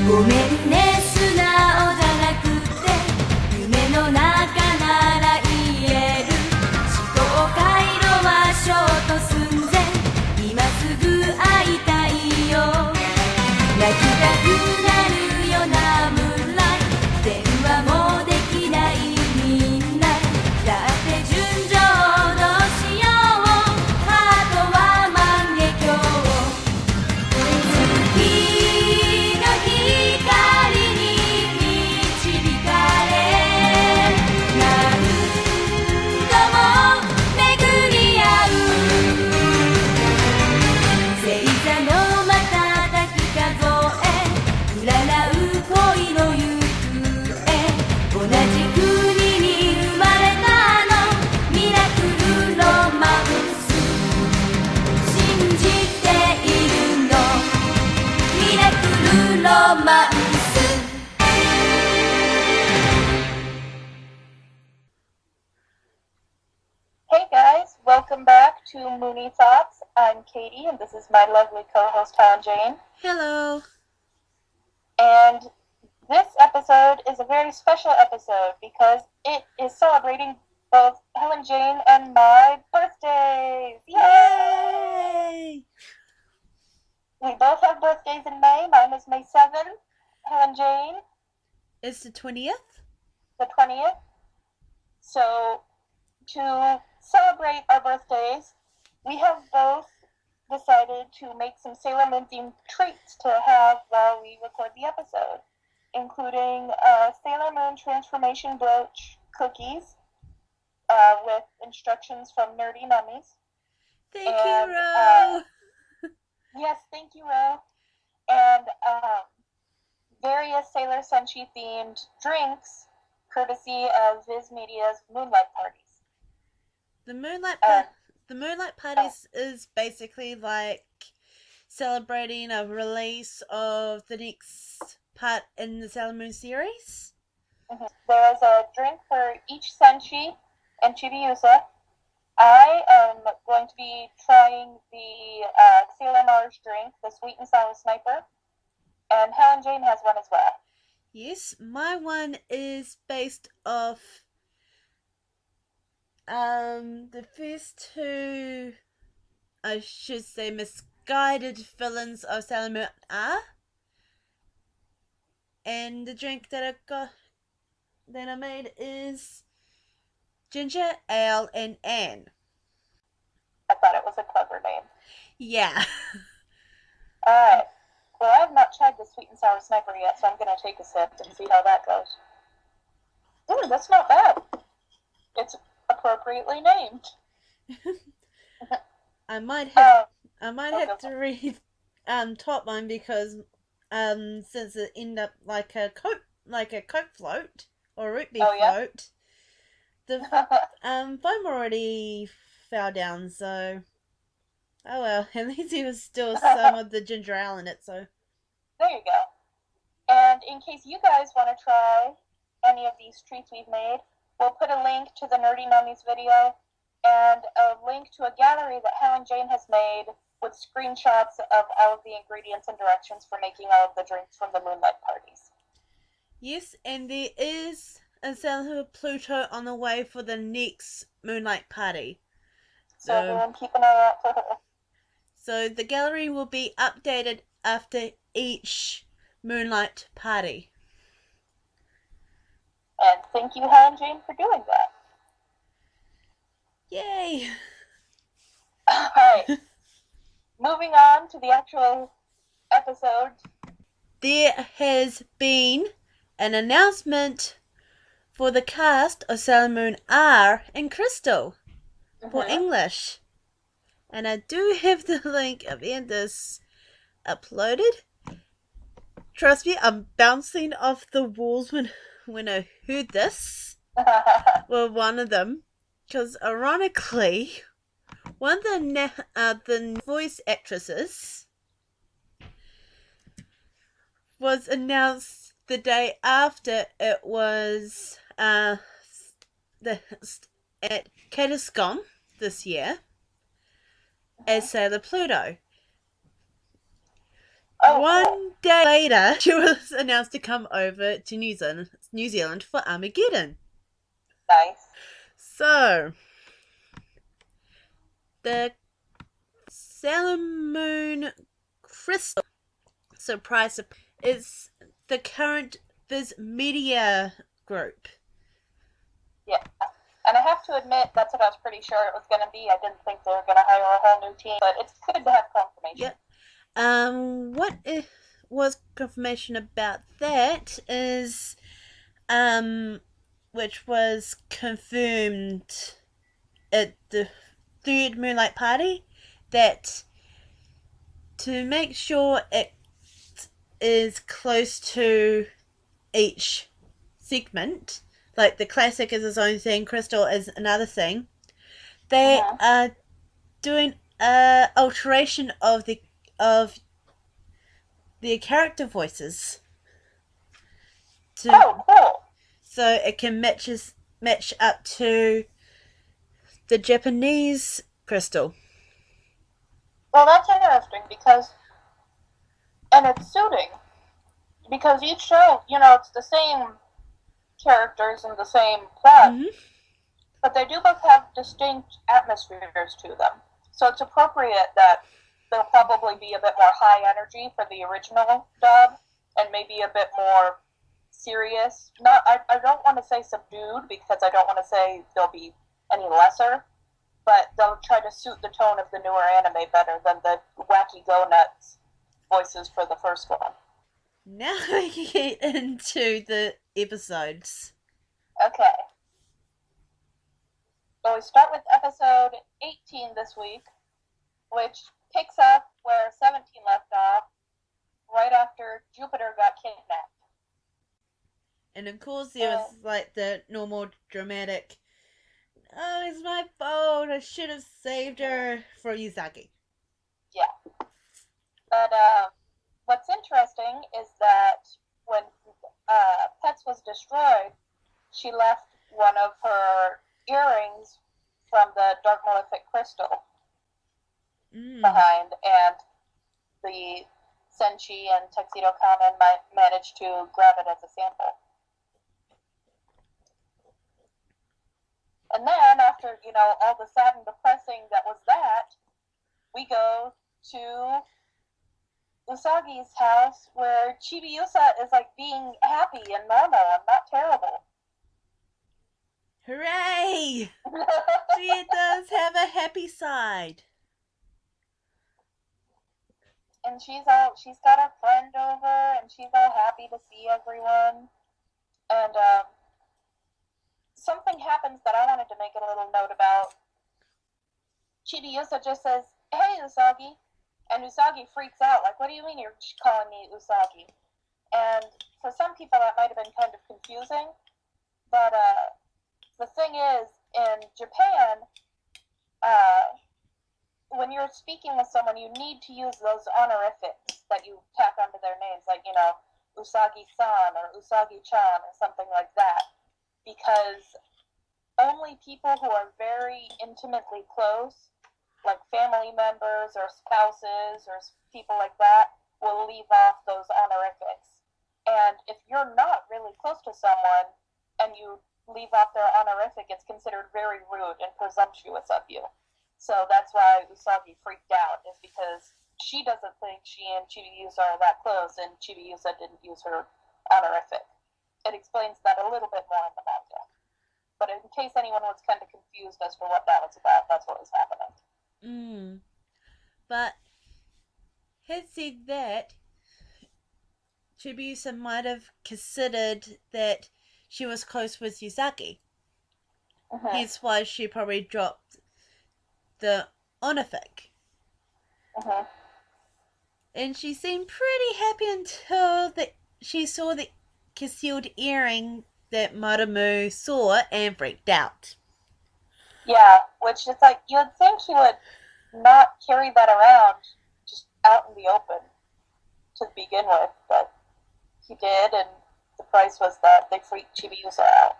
ごめんね素直じゃなくて夢の中なら言える思考回路はショート寸前今すぐ会いたいよ泣きたくなるよなムーンライト電話もできないみんなだって純情どうしようハートは万華鏡月の光に導かれ何度も巡り合う星座の瞬き数え占う恋の行方同じ国に生まれたあのミラクルロマンス信じているのミラクルロマンスHey guys, welcome back to Moonie Thoughts. I'm Katie, and this is my lovely co-host HellenJane. Hello. And this episode is a very special episode because it is celebrating both HellenJane and my birthdays. Yay! We both have birthdays in May. Mine is May 7th. HellenJane, It's the 20th? the 20th. So, to celebrate our birthdays, we have both decided to make some Sailor Moon themed treats to have while we record the episode, including Sailor Moon transformation brooch cookies with instructions from Nerdy Mummies. Thank And, you, Ro. Yes, thank you, Ro. And various Sailor Senshi themed drinks, courtesy of Viz Media's Moonlight Parties. The Moonlight Uh, Parties is basically like celebrating a release of the next part in the Sailor Moon series. There is a drink for each Senshi and Chibiusa. I am going to be trying the Sailor Mars drink, the Sweet and Sour Sniper, and HellenJane has one as well. Yes, my one is based off the first two, I should say, misguided villains of Sailor Moon are. And the drink that I made is ginger ale and Anne. I thought it was a clever name. Yeah. Alright. Well, I have not tried the Sweet and Sour Sniper yet, so I'm going to take a sip and see how that goes. Ooh, that's not bad. It's appropriately named. I might have okay. to read top one because since it ended up like a Coke float or a root beer float, the foam already fell down, so oh well, at least there was still some of the ginger ale in it, so There you go. And in case you guys want to try any of these treats we've made, we'll put a link to the Nerdy Mummies video and a link to a gallery that HellenJane has made with screenshots of all of the ingredients and directions for making all of the drinks from the Moonlight Parties. yes, and there is a Sailor Pluto on the way for the next Moonlight Party. So everyone keep an eye out for her. So the gallery will be updated after each Moonlight Party. And thank you, HellenJane, for doing that. Yay! Alright. Moving on to the actual episode. There has been an announcement for the cast of Sailor Moon R and Crystal for English. And I do have the link of this uploaded. Trust me, I'm bouncing off the walls when I heard this. Well, one of them. Because ironically, one of the voice actresses was announced the day after it was at Katascom this year as Sailor Pluto. Oh, One cool. day later, she was announced to come over to New Zealand for Armageddon. Nice. So, the Sailor Moon Crystal surprise is the current Viz Media group. Yeah. And I have to admit, that's what I was pretty sure it was going to be. I didn't think they were going to hire a whole new team, but it's good to have confirmation. Yep. What was confirmation about that is, which was confirmed at the third Moonlight Party, that to make sure it is close to each segment, like the classic is its own thing, Crystal is another thing, they are doing a alteration of the character voices Cool. so it can match up to the Japanese Crystal. Well, that's interesting and it's suiting, because each show, it's the same characters and the same plot, but they do both have distinct atmospheres to them. So it's appropriate that there'll probably be a bit more high energy for the original dub, and maybe a bit more serious. I don't want to say subdued, because I don't want to say they'll be any lesser, but they'll try to suit the tone of the newer anime better than the wacky go-nuts voices for the first one. Now we can get into the episodes. Okay. So we start with episode 18 this week, which picks up where 17 left off, right after Jupiter got kidnapped. And of course there was like the normal dramatic, oh, it's my fault, I should have saved her, for Usagi. Yeah. But what's interesting is that when Pets was destroyed, she left one of her earrings from the Dark Malefic Crystal behind, and the Senshi and Tuxedo Kamen managed to grab it as a sample. And then, after, all the sad and depressing that was that, we go to Usagi's house, where Chibiusa is, being happy and normal and not terrible. Hooray! She does have a happy side. And she's got her friend over, and she's all happy to see everyone. And, something happens that I wanted to make a little note about. Chibiusa just says, "Hey, Usagi." And Usagi freaks out, like, "What do you mean you're calling me Usagi?" And for some people that might have been kind of confusing, but the thing is, in Japan, when you're speaking with someone, you need to use those honorifics that you tack onto their names, like, Usagi-san or Usagi-chan or something like that, because only people who are very intimately close, like family members or spouses or people like that, will leave off those honorifics. And if you're not really close to someone and you leave off their honorific, it's considered very rude and presumptuous of you. So that's why Usagi freaked out, is because she doesn't think she and Chibiusa are that close, and Chibiusa didn't use her honorific. It explains that a little bit more in the manga. But in case anyone was kind of confused as to what that was about, that's what was happening. But had said that, Chibiusa might have considered that she was close with Usagi. Hence why she probably dropped the honorific. And she seemed pretty happy until she saw the concealed earring that Maramu saw and freaked out. Yeah, which is like, you'd think she would not carry that around just out in the open to begin with, but he did, and the price was that they freaked Chibiusa out.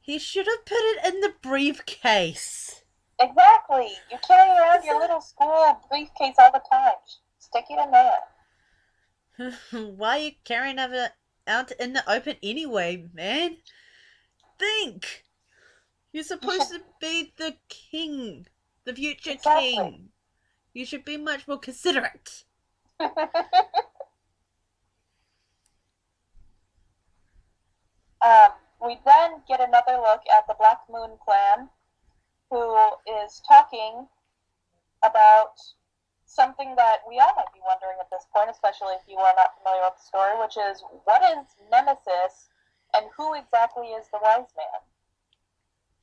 He should have put it in the briefcase. Exactly. You carry around your little school briefcase all the time. Stick it in there. Why are you carrying it out in the open anyway, man? Think! You're supposed to be the king, the future king. You should be much more considerate. We then get another look at the Black Moon clan, who is talking about something that we all might be wondering at this point, especially if you are not familiar with the story, which is, what is Nemesis, and who exactly is the Wise Man?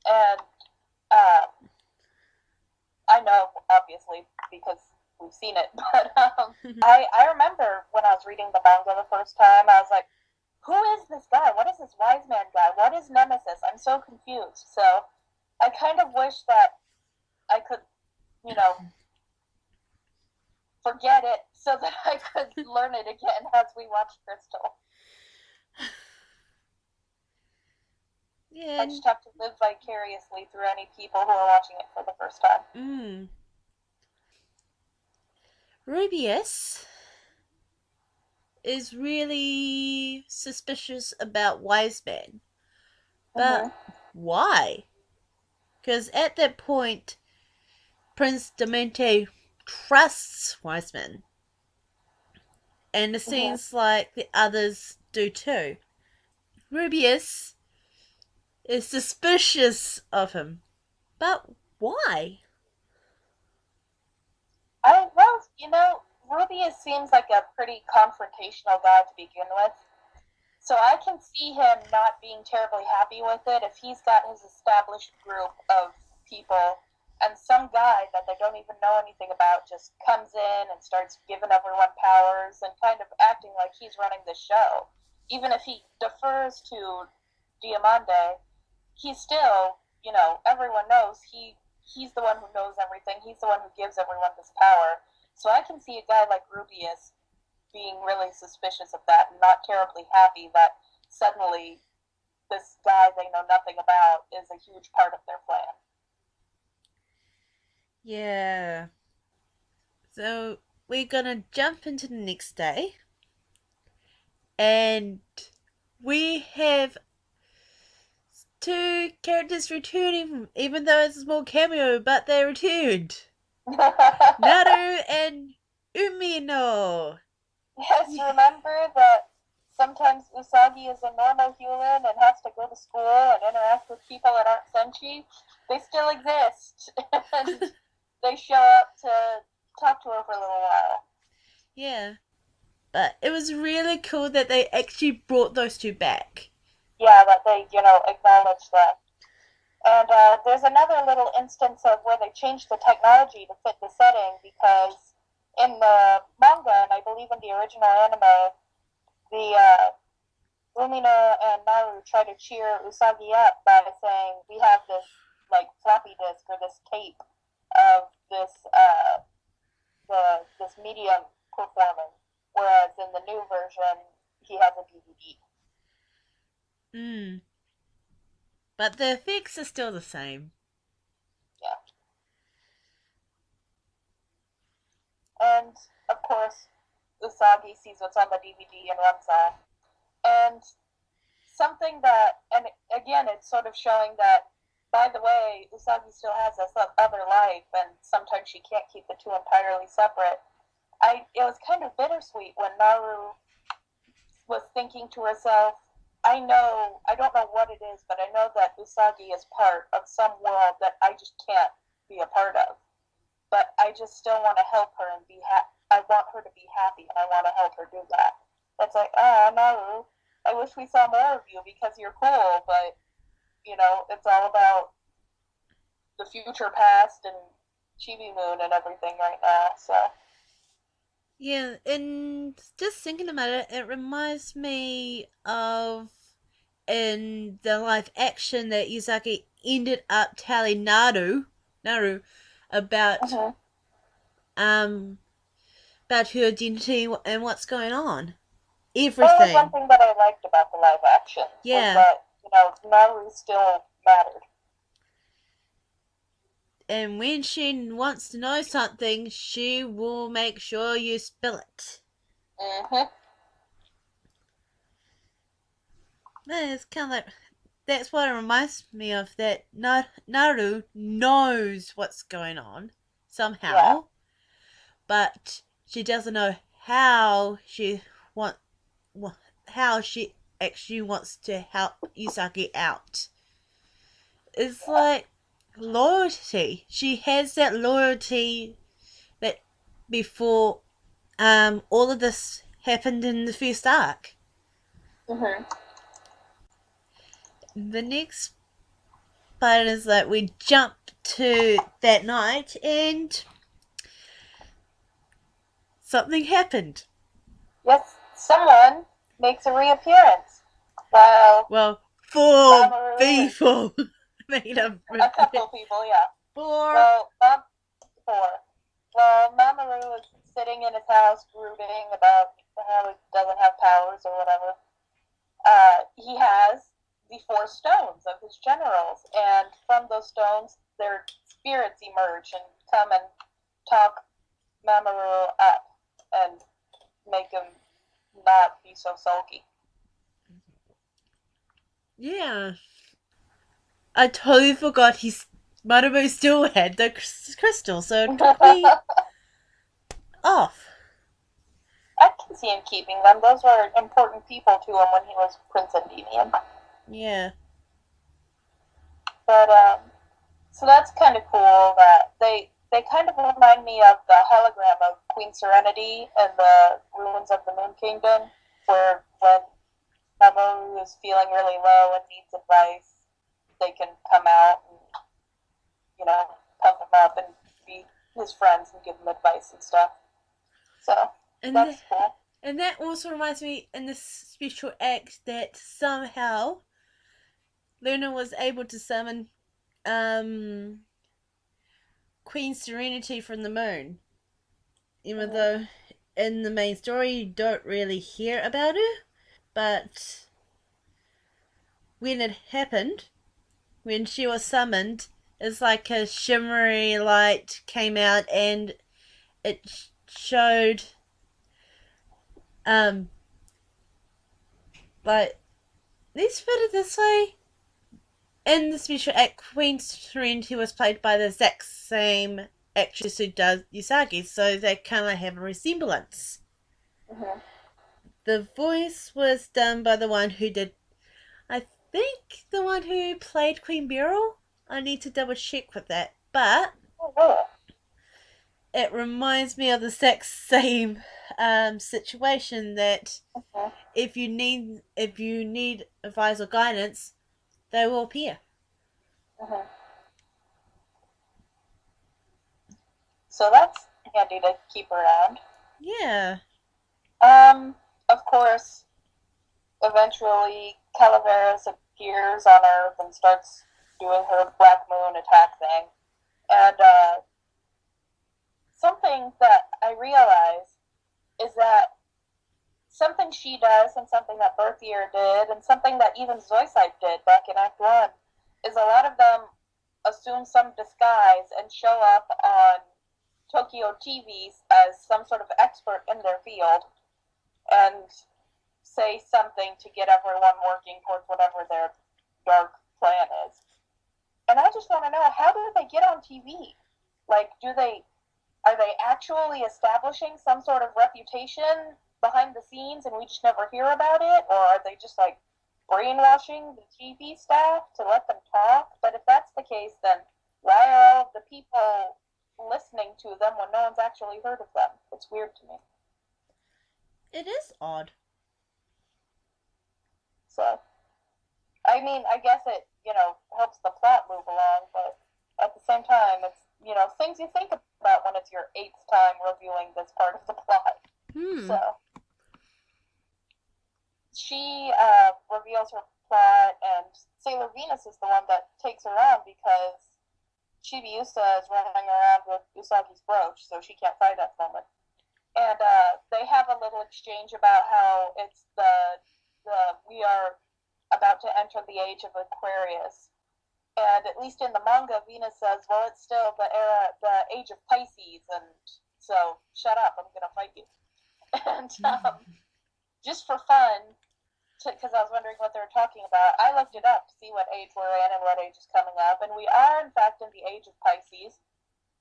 And I know, obviously, because we've seen it, but I remember when I was reading the manga the first time, I was like, who is this guy? What is this Wise Man guy? What is Nemesis? I'm so confused. So I kind of wish that I could, forget it so that I could learn it again as we watch Crystal. Yeah. I just have to live vicariously through any people who are watching it for the first time. Rubius is really suspicious about Wise Man. But why? Because at that point, Prince Demente trusts Wise Man. And it seems like the others do too. Rubius is suspicious of him. But why? Rubius seems like a pretty confrontational guy to begin with. So I can see him not being terribly happy with it if he's got his established group of people and some guy that they don't even know anything about just comes in and starts giving everyone powers and kind of acting like he's running the show. Even if he defers to Diamande, he's still, everyone knows he's the one who knows everything. He's the one who gives everyone this power. So I can see a guy like Rubius being really suspicious of that and not terribly happy that suddenly this guy they know nothing about is a huge part of their plan. Yeah. So we're gonna jump into the next day. And we have two characters returning, even though it's a small cameo, but they returned. Naru and Umino. Yes, remember that sometimes Usagi is a normal human and has to go to school and interact with people that aren't senshi? They still exist. And they show up to talk to her for a little while. Yeah. But it was really cool that they actually brought those two back. Yeah, that they, acknowledged that. And there's another little instance of where they changed the technology to fit the setting, because in the manga, and I believe in the original anime, the Umino and Naru try to cheer Usagi up by saying, we have this, floppy disk or this tape of this, this medium performing, whereas in the new version, he has a DVD. But the effects are still the same. Yeah. And, of course, Usagi sees what's on the DVD and runs off. And something that, and again, it's sort of showing that, by the way, Usagi still has this other life, and sometimes she can't keep the two entirely separate. It was kind of bittersweet when Naru was thinking to herself, I don't know what it is, but I know that Usagi is part of some world that I just can't be a part of. But I just still want to help her and I want her to be happy, and I want to help her do that. It's like, Naru, I wish we saw more of you because you're cool, but, it's all about the future past and Chibi Moon and everything right now, so. Yeah, and just thinking about it, it reminds me of in the live action that Usagi ended up telling Naru about about her identity and what's going on. That was one everything. thing that I liked about the live action. Yeah. Was that, Naru still mattered. And when she wants to know something, she will make sure you spill it. Mm-hmm. It's kind of like, that's what it reminds me of, that Naru knows what's going on somehow, Yeah. but she doesn't know how want how she actually wants to help Usagi out. It's like loyalty. She has that loyalty that before all of this happened in the first arc. Mm-hmm. The next part is that we jump to that night and something happened. Yes, someone makes a reappearance. Well, four Mamoru people made a couple people, yeah. four. Well, four. Well, Mamoru is sitting in his house brooding about how he doesn't have powers or whatever. He has the 4 stones of his generals, and from those stones, their spirits emerge and come and talk Mamoru up and make him not be so sulky. Yeah. I totally forgot Mamoru still had the crystal, so it took me off. I can see him keeping them. Those were important people to him when he was Prince Endymion. Yeah. But, so that's kind of cool that they kind of remind me of the hologram of Queen Serenity and the Ruins of the Moon Kingdom, where when Mamoru is feeling really low and needs advice, they can come out and, pump him up and be his friends and give him advice and stuff. So, that's cool. And that also reminds me in this special act that somehow Luna was able to summon Queen Serenity from the moon. Even though in the main story you don't really hear about her. But when it happened, when she was summoned, it's like a shimmery light came out and it showed but let's put it this way. In the special act, Queen Serenity was played by the exact same actress who does Usagi, so they kind of have a resemblance. Mm-hmm. The voice was done by the one who did, I think, the one who played Queen Beryl. I need to double check with that, but it reminds me of the exact same situation that if you need advice or guidance, they will appear. Mm-hmm. So that's handy to keep around. Yeah. Of course, eventually Calaveras appears on Earth and starts doing her Black Moon attack thing. And something that I realize is that something she does and something that Berthier did and something that even Zoisite did back in Act 1 is a lot of them assume some disguise and show up on Tokyo TVs as some sort of expert in their field and say something to get everyone working towards whatever their dark plan is. And I just want to know, how do they get on TV? Like, are they actually establishing some sort of reputation behind the scenes and we just never hear about it? Or are they just like brainwashing the TV staff to let them talk? But if that's the case, then why are all of the people listening to them when no one's actually heard of them? It's weird to me. It is odd. So, I mean, I guess it, helps the plot move along, but at the same time, it's, things you think about when it's your 8th time reviewing this part of the plot. So, she reveals her plot, and Sailor Venus is the one that takes her on because Chibiusa is running around with Usagi's brooch, so she can't fight at the moment. And they have a little exchange about how it's we are about to enter the age of Aquarius. And at least in the manga, Venus says, well, it's still the age of Pisces, and so shut up, I'm going to fight you. And just for fun, because I was wondering what they were talking about, I looked it up to see what age we're in and what age is coming up, and we are, in fact, in the age of Pisces.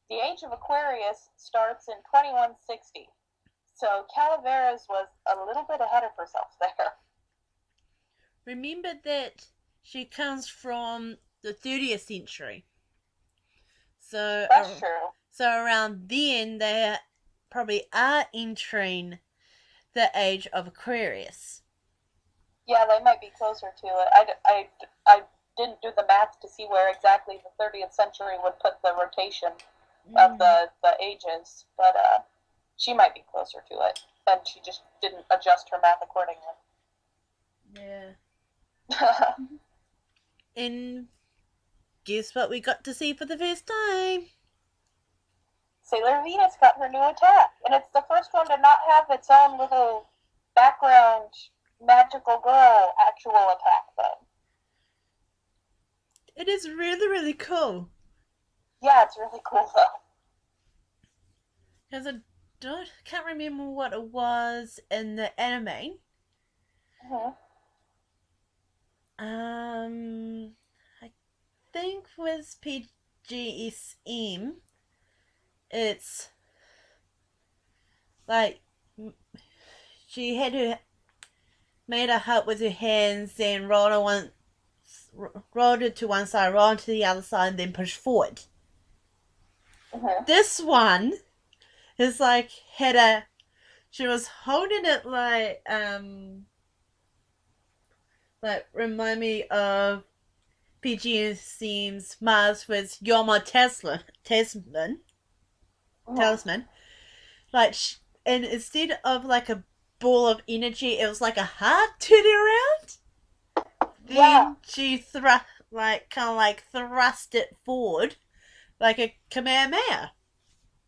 The age of Aquarius starts in 2160. So Calaveras was a little bit ahead of herself there. Remember that she comes from the 30th century. So That's true. So around then, they probably are entering the age of Aquarius. Yeah, they might be closer to it. I didn't do the math to see where exactly the 30th century would put the rotation of the ages, but she might be closer to it, and she just didn't adjust her math accordingly. Yeah. And guess what we got to see for the first time? Sailor Venus got her new attack, and it's the first one to not have its own little background magical girl actual attack thing. It is really, really cool. Yeah, it's really cool though. Because I can't remember what it was in the anime. Mm-hmm. I think with PGSM, it's like she had made a hut with her hands, then rolled it to one side, rolled to the other side, and then pushed forward. Mm-hmm. This one is like she was holding it like remind me of PGSM's Mars with Yoma Talisman. Like, and instead of like a ball of energy, it was like a heart turning around. Then she thrust it forward like a Kamehameha.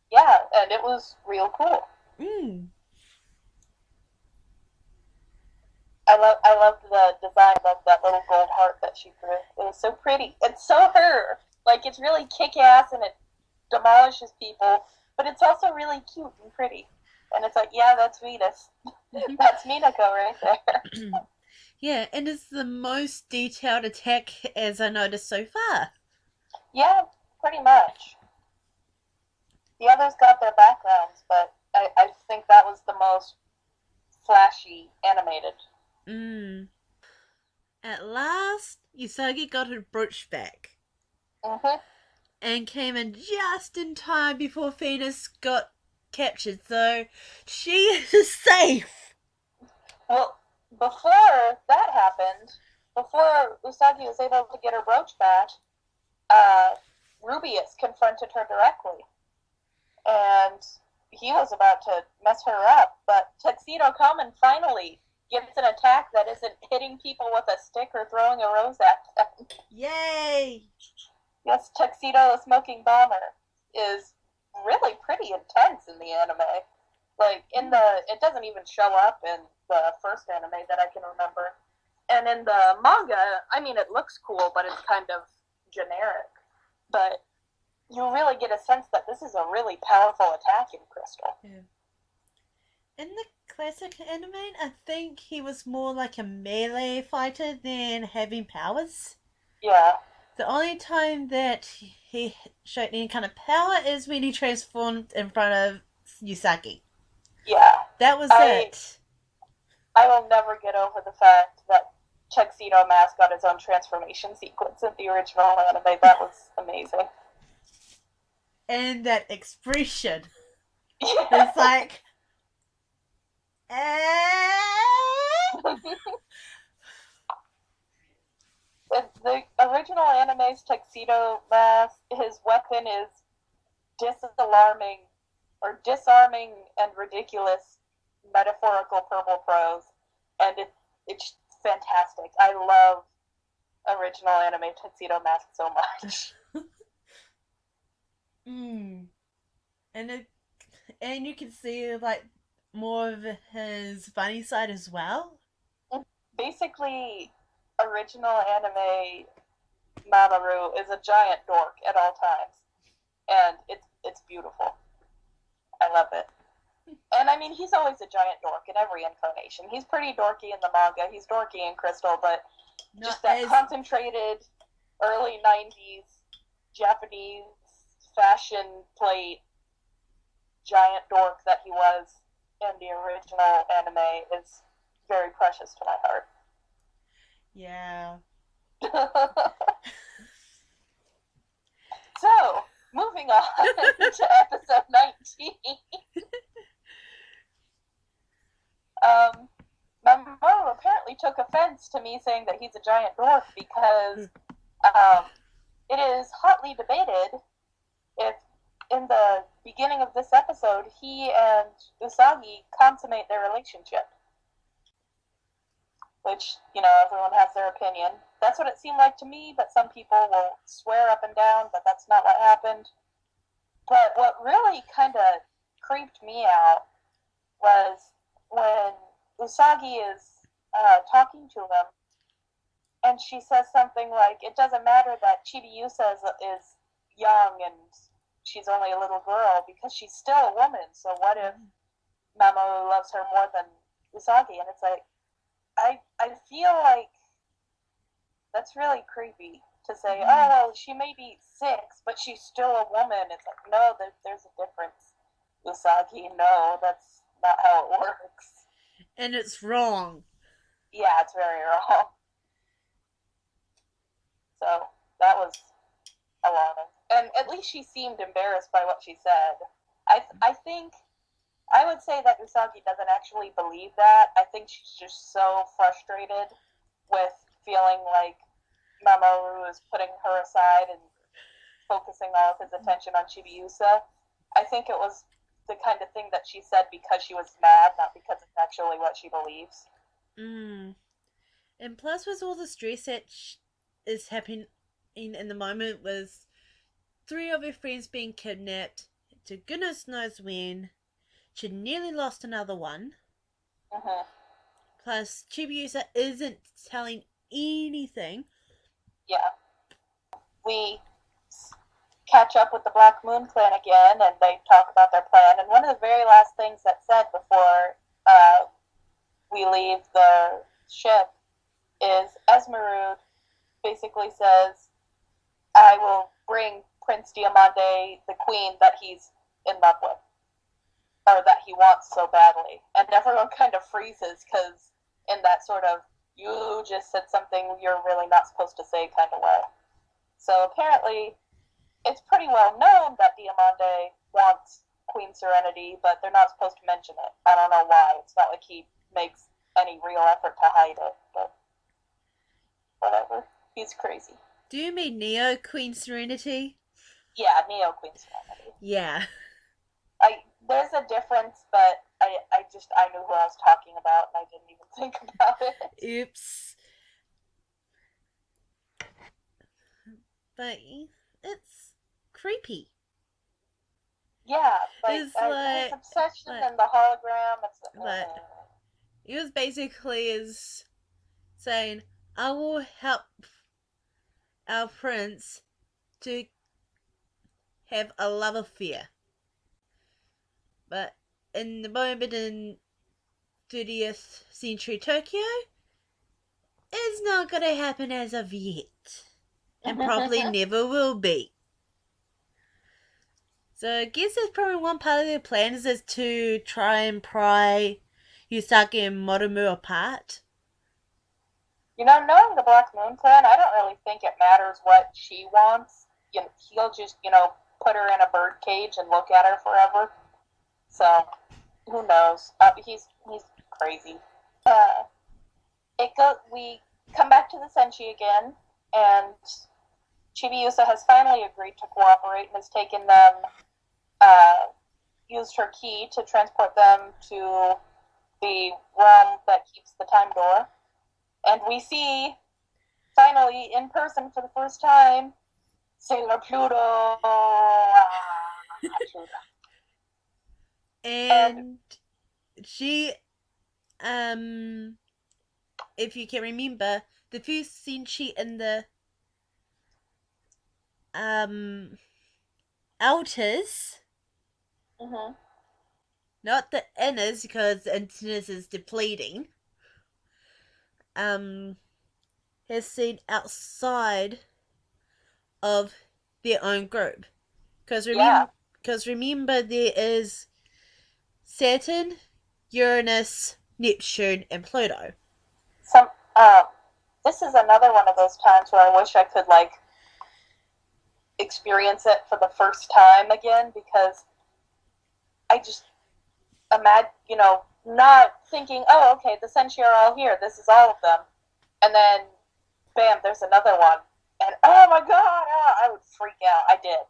Yeah, and it was real cool. I loved the design of that little gold heart that she threw. It was so pretty. It's so her. Like, it's really kick-ass and it demolishes people, but it's also really cute and pretty. And it's like, yeah, that's Venus. That's Minako right there. Yeah, and it's the most detailed attack as I noticed so far. Yeah, pretty much. The others got their backgrounds, but I think that was the most flashy animated. At last, Usagi got her brooch back. Mm-hmm. And came in just in time before Venus got captured, so she is safe. Well, before that happened, before Usagi was able to get her brooch back, Rubius confronted her directly. And he was about to mess her up, but Tuxedo Kamen finally gets an attack that isn't hitting people with a stick or throwing a rose at them. Yay! Yes, Tuxedo the Smoking Bomber is really pretty intense in the anime. Like, it doesn't even show up in the first anime that I can remember. And in the manga, I mean, it looks cool, but it's kind of generic. But you really get a sense that this is a really powerful attack in Crystal. Yeah. In the classic anime, I think he was more like a melee fighter than having powers. Yeah. The only time that he showed any kind of power is when he transformed in front of Usagi. Yeah. That was it. I will never get over the fact that Tuxedo Mask got his own transformation sequence in the original anime. That was amazing. And that expression. Yeah. It's like... The original anime's Tuxedo Mask, his weapon is disarming and ridiculous metaphorical purple prose, and it's fantastic. I love original anime Tuxedo Mask so much. And And you can see, like, more of his funny side as well. Basically, original anime Mamoru is a giant dork at all times. And it's beautiful. I love it. And I mean, he's always a giant dork in every incarnation. He's pretty dorky in the manga. He's dorky in Crystal, but just that concentrated early 90s Japanese fashion plate giant dork that he was in the original anime is very precious to my heart. Yeah. So, moving on to episode 19. Mamoru apparently took offense to me saying that he's a giant dork because it is hotly debated if in the beginning of this episode he and Usagi consummate their relationship. Which, you know, everyone has their opinion. That's what it seemed like to me, but some people will swear up and down that that's not what happened. But what really kind of creeped me out was when Usagi is talking to him, and she says something like, it doesn't matter that Chibiusa is young and she's only a little girl because she's still a woman, so what if Mamoru loves her more than Usagi? And it's like, I feel like that's really creepy to say, oh, well, she may be 6, but she's still a woman. It's like, no, there's a difference, Usagi. No, that's not how it works. And it's wrong. Yeah, it's very wrong. So, that was alarming. And at least she seemed embarrassed by what she said. I would say that Usagi doesn't actually believe that. I think she's just so frustrated with feeling like Mamoru is putting her aside and focusing all of his attention on Chibiusa. I think it was the kind of thing that she said because she was mad, not because it's actually what she believes. And plus, with all the stress that is happening in the moment, with 3 of her friends being kidnapped, to goodness knows when, she nearly lost another one. Plus, Chibiusa isn't telling anything. Yeah. We catch up with the Black Moon clan again, and they talk about their plan. And one of the very last things that's said before we leave the ship is Esmeralda basically says, I will bring Prince Diamante the queen that he's in love with, or that he wants so badly. And everyone kind of freezes because in that sort of, you just said something you're really not supposed to say kind of way. So apparently it's pretty well known that Diamante wants Queen Serenity, but they're not supposed to mention it. I don't know why. It's not like he makes any real effort to hide it, but whatever. He's crazy. Do you mean Neo Queen Serenity? Yeah, Neo Queen Serenity. Yeah. There's a difference, but I knew who I was talking about, and I didn't even think about it. Oops. But it's creepy. Yeah, It's like, his obsession and the hologram. But he was basically saying, I will help our prince to have a love affair. But in the moment in 30th century Tokyo, it's not going to happen as of yet. And probably never will be. So I guess that's probably one part of their plans is to try and pry Yusaki and Moromu apart. You know, knowing the Black Moon clan, I don't really think it matters what she wants. He'll just, put her in a bird cage and look at her forever. So, who knows? He's crazy. We come back to the Senshi again, and Chibiusa has finally agreed to cooperate and has taken them, used her key to transport them to the realm that keeps the time door. And we see, finally, in person for the first time, Sailor Pluto. And she, if you can remember, the first century in the outers, not the inners, because the inners is depleting, has seen outside of their own group. Because remember, there is Saturn, Uranus, Neptune, and Pluto. This is another one of those times where I wish I could, like, experience it for the first time again, because I just imagine, not thinking, oh, okay, the Senshi are all here, this is all of them, and then, bam, there's another one, and oh my god, I would freak out. I did.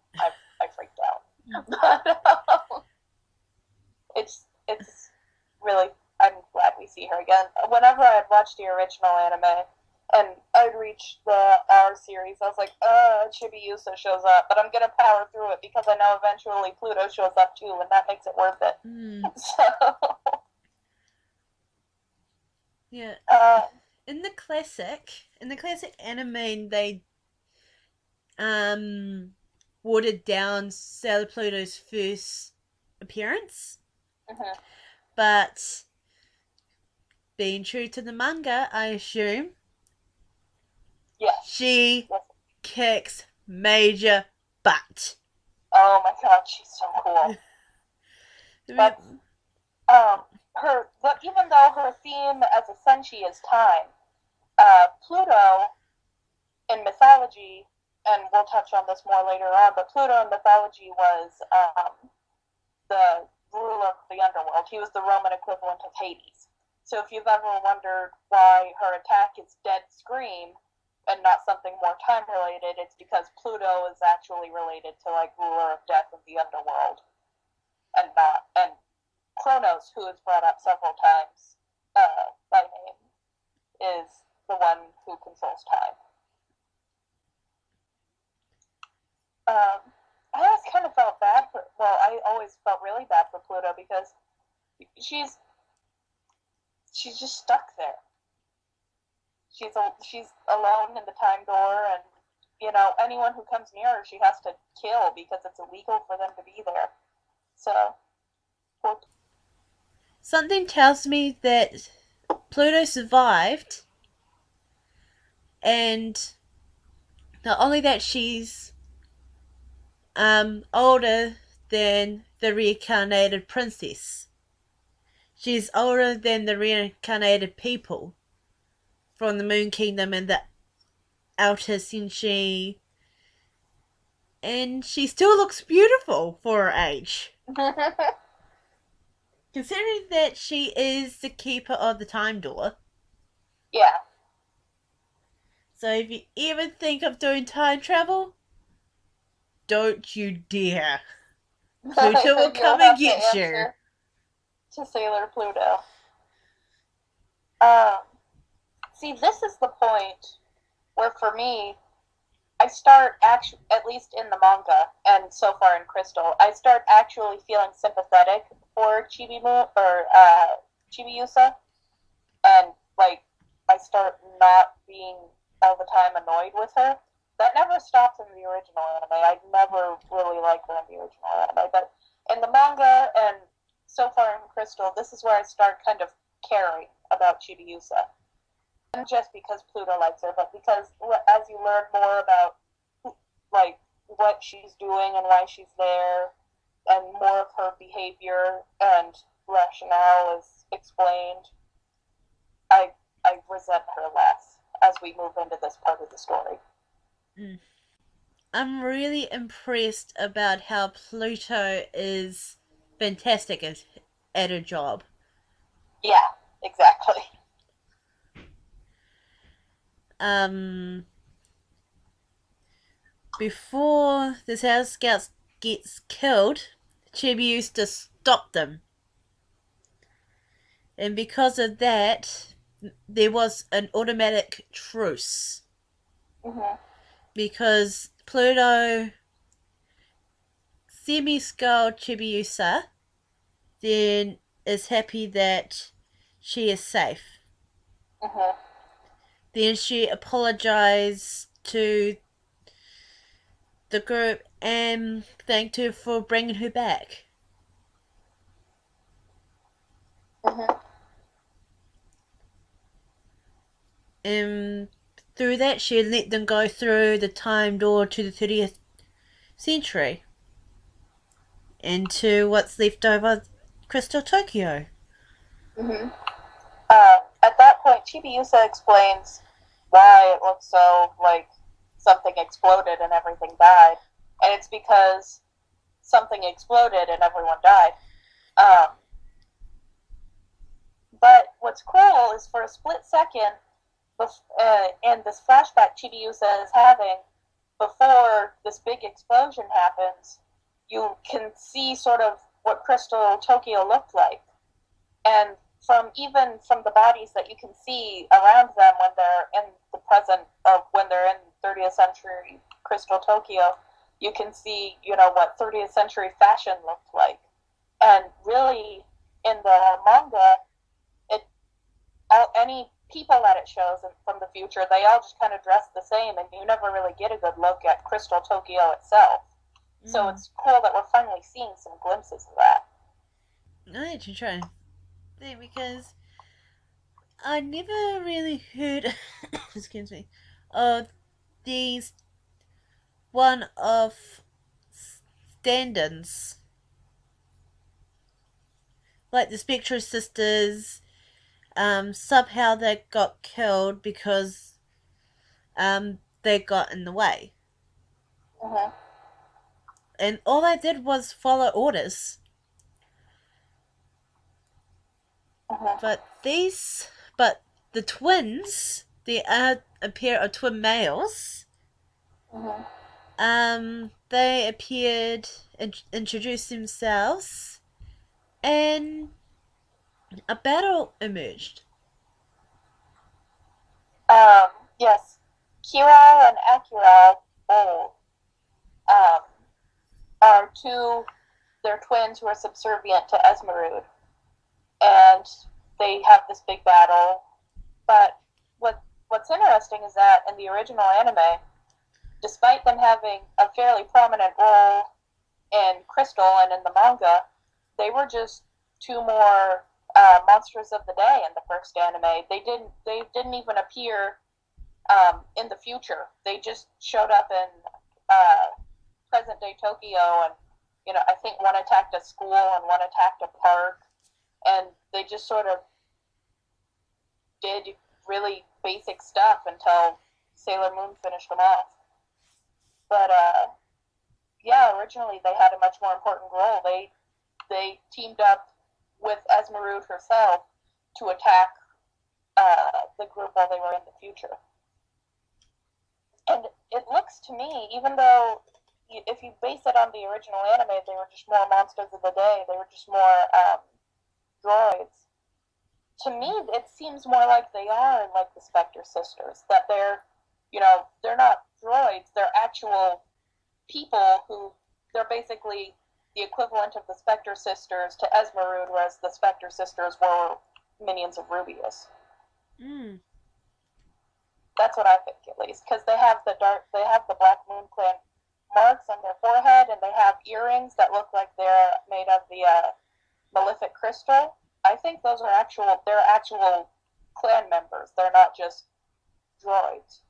I freaked out. But it's really, I'm glad we see her again. Whenever I had watched the original anime, and I'd reach the R series, I was like, Chibiusa shows up, but I'm going to power through it because I know eventually Pluto shows up too, and that makes it worth it. So... Yeah. In the classic anime, they watered down Sailor Pluto's first appearance. But being true to the manga, I assume, she kicks major butt. Oh my god, she's so cool. But even though her theme as a senshi is time, Pluto in mythology, and we'll touch on this more later on, but Pluto in mythology was the ruler of the underworld. He was the Roman equivalent of Hades. So if you've ever wondered why her attack is Dead Scream and not something more time related, it's because Pluto is actually related to, like, ruler of death of the underworld, and Kronos, who is brought up several times by name, is the one who controls time. I always kind of felt bad for, I always felt really bad for Pluto because she's just stuck there. She's alone in the time door, and anyone who comes near her, she has to kill because it's illegal for them to be there. So, something tells me that Pluto survived, and not only that, she's older than the reincarnated princess. She's older than the reincarnated people from the Moon Kingdom and the Outer Senshi. And she still looks beautiful for her age. Considering that she is the keeper of the time door. Yeah. So if you ever think of doing time travel, don't you dare. Pluto will come and get you. To Sailor Pluto. See, this is the point where, for me, I start at least in the manga, and so far in Crystal, I start actually feeling sympathetic for Chibiusa, and, like, I start not being all the time annoyed with her. That never stopped in the original anime. I never really liked her in the original anime, but in the manga, and so far in Crystal, this is where I start kind of caring about Chibiusa. Not just because Pluto likes her, but because as you learn more about, like, what she's doing and why she's there, and more of her behavior and rationale is explained, I resent her less as we move into this part of the story. I'm really impressed about how Pluto is fantastic at her job. Yeah, exactly. Before the South Scouts gets killed, Chibi used to stop them. And because of that, there was an automatic truce. Because Pluto semi-skulled Chibiusa then is happy that she is safe. Mhm. Then she apologized to the group and thanked her for bringing her back. Mhm. And through that, she let them go through the time door to the 30th century and to what's left over Crystal Tokyo. Mhm. At that point, Chibiusa explains why it looks so like something exploded and everything died, and it's because something exploded and everyone died. But what's cool is for a split second, in this flashback Chibiusa is having before this big explosion happens, you can see sort of what Crystal Tokyo looked like, and even from the bodies that you can see around them when they're in the present, or when they're in 30th century Crystal Tokyo, you can see, what 30th century fashion looked like. And really, in the manga, any people that it shows from the future, they all just kind of dress the same, and you never really get a good look at Crystal Tokyo itself. So it's cool that we're finally seeing some glimpses of that. I need to try that because I never really heard excuse me, of these one of stand-ins like the Spectre sisters. Somehow they got killed because they got in the way. Mm-hmm. And all they did was follow orders. Mm-hmm. But the twins, they are a pair of twin males. Mm-hmm. They appeared, introduced themselves, and a battle emerged. Yes, Kira and Akira both are they're twins who are subservient to Esmeralda, and they have this big battle. But what's interesting is that in the original anime, despite them having a fairly prominent role in Crystal and in the manga, they were just two more monsters of the day in the first anime. They didn't even appear in the future. They just showed up in present day Tokyo, and I think one attacked a school and one attacked a park, and they just sort of did really basic stuff until Sailor Moon finished them off. But yeah, originally they had a much more important role. They teamed up with Esmeralda herself to attack the group while they were in the future. And it looks to me, even though if you base it on the original anime, they were just more monsters of the day. They were just more droids. To me, it seems more like they are like the Spectre sisters. That they're not droids. They're actual people who they're basically the equivalent of the Spectre sisters to Esmeralda, whereas the Spectre sisters were minions of Rubius. Mm. That's what I think, at least, because they have the Black Moon Clan marks on their forehead, and they have earrings that look like they're made of the malefic crystal. I think those are actual clan members. They're not just droids.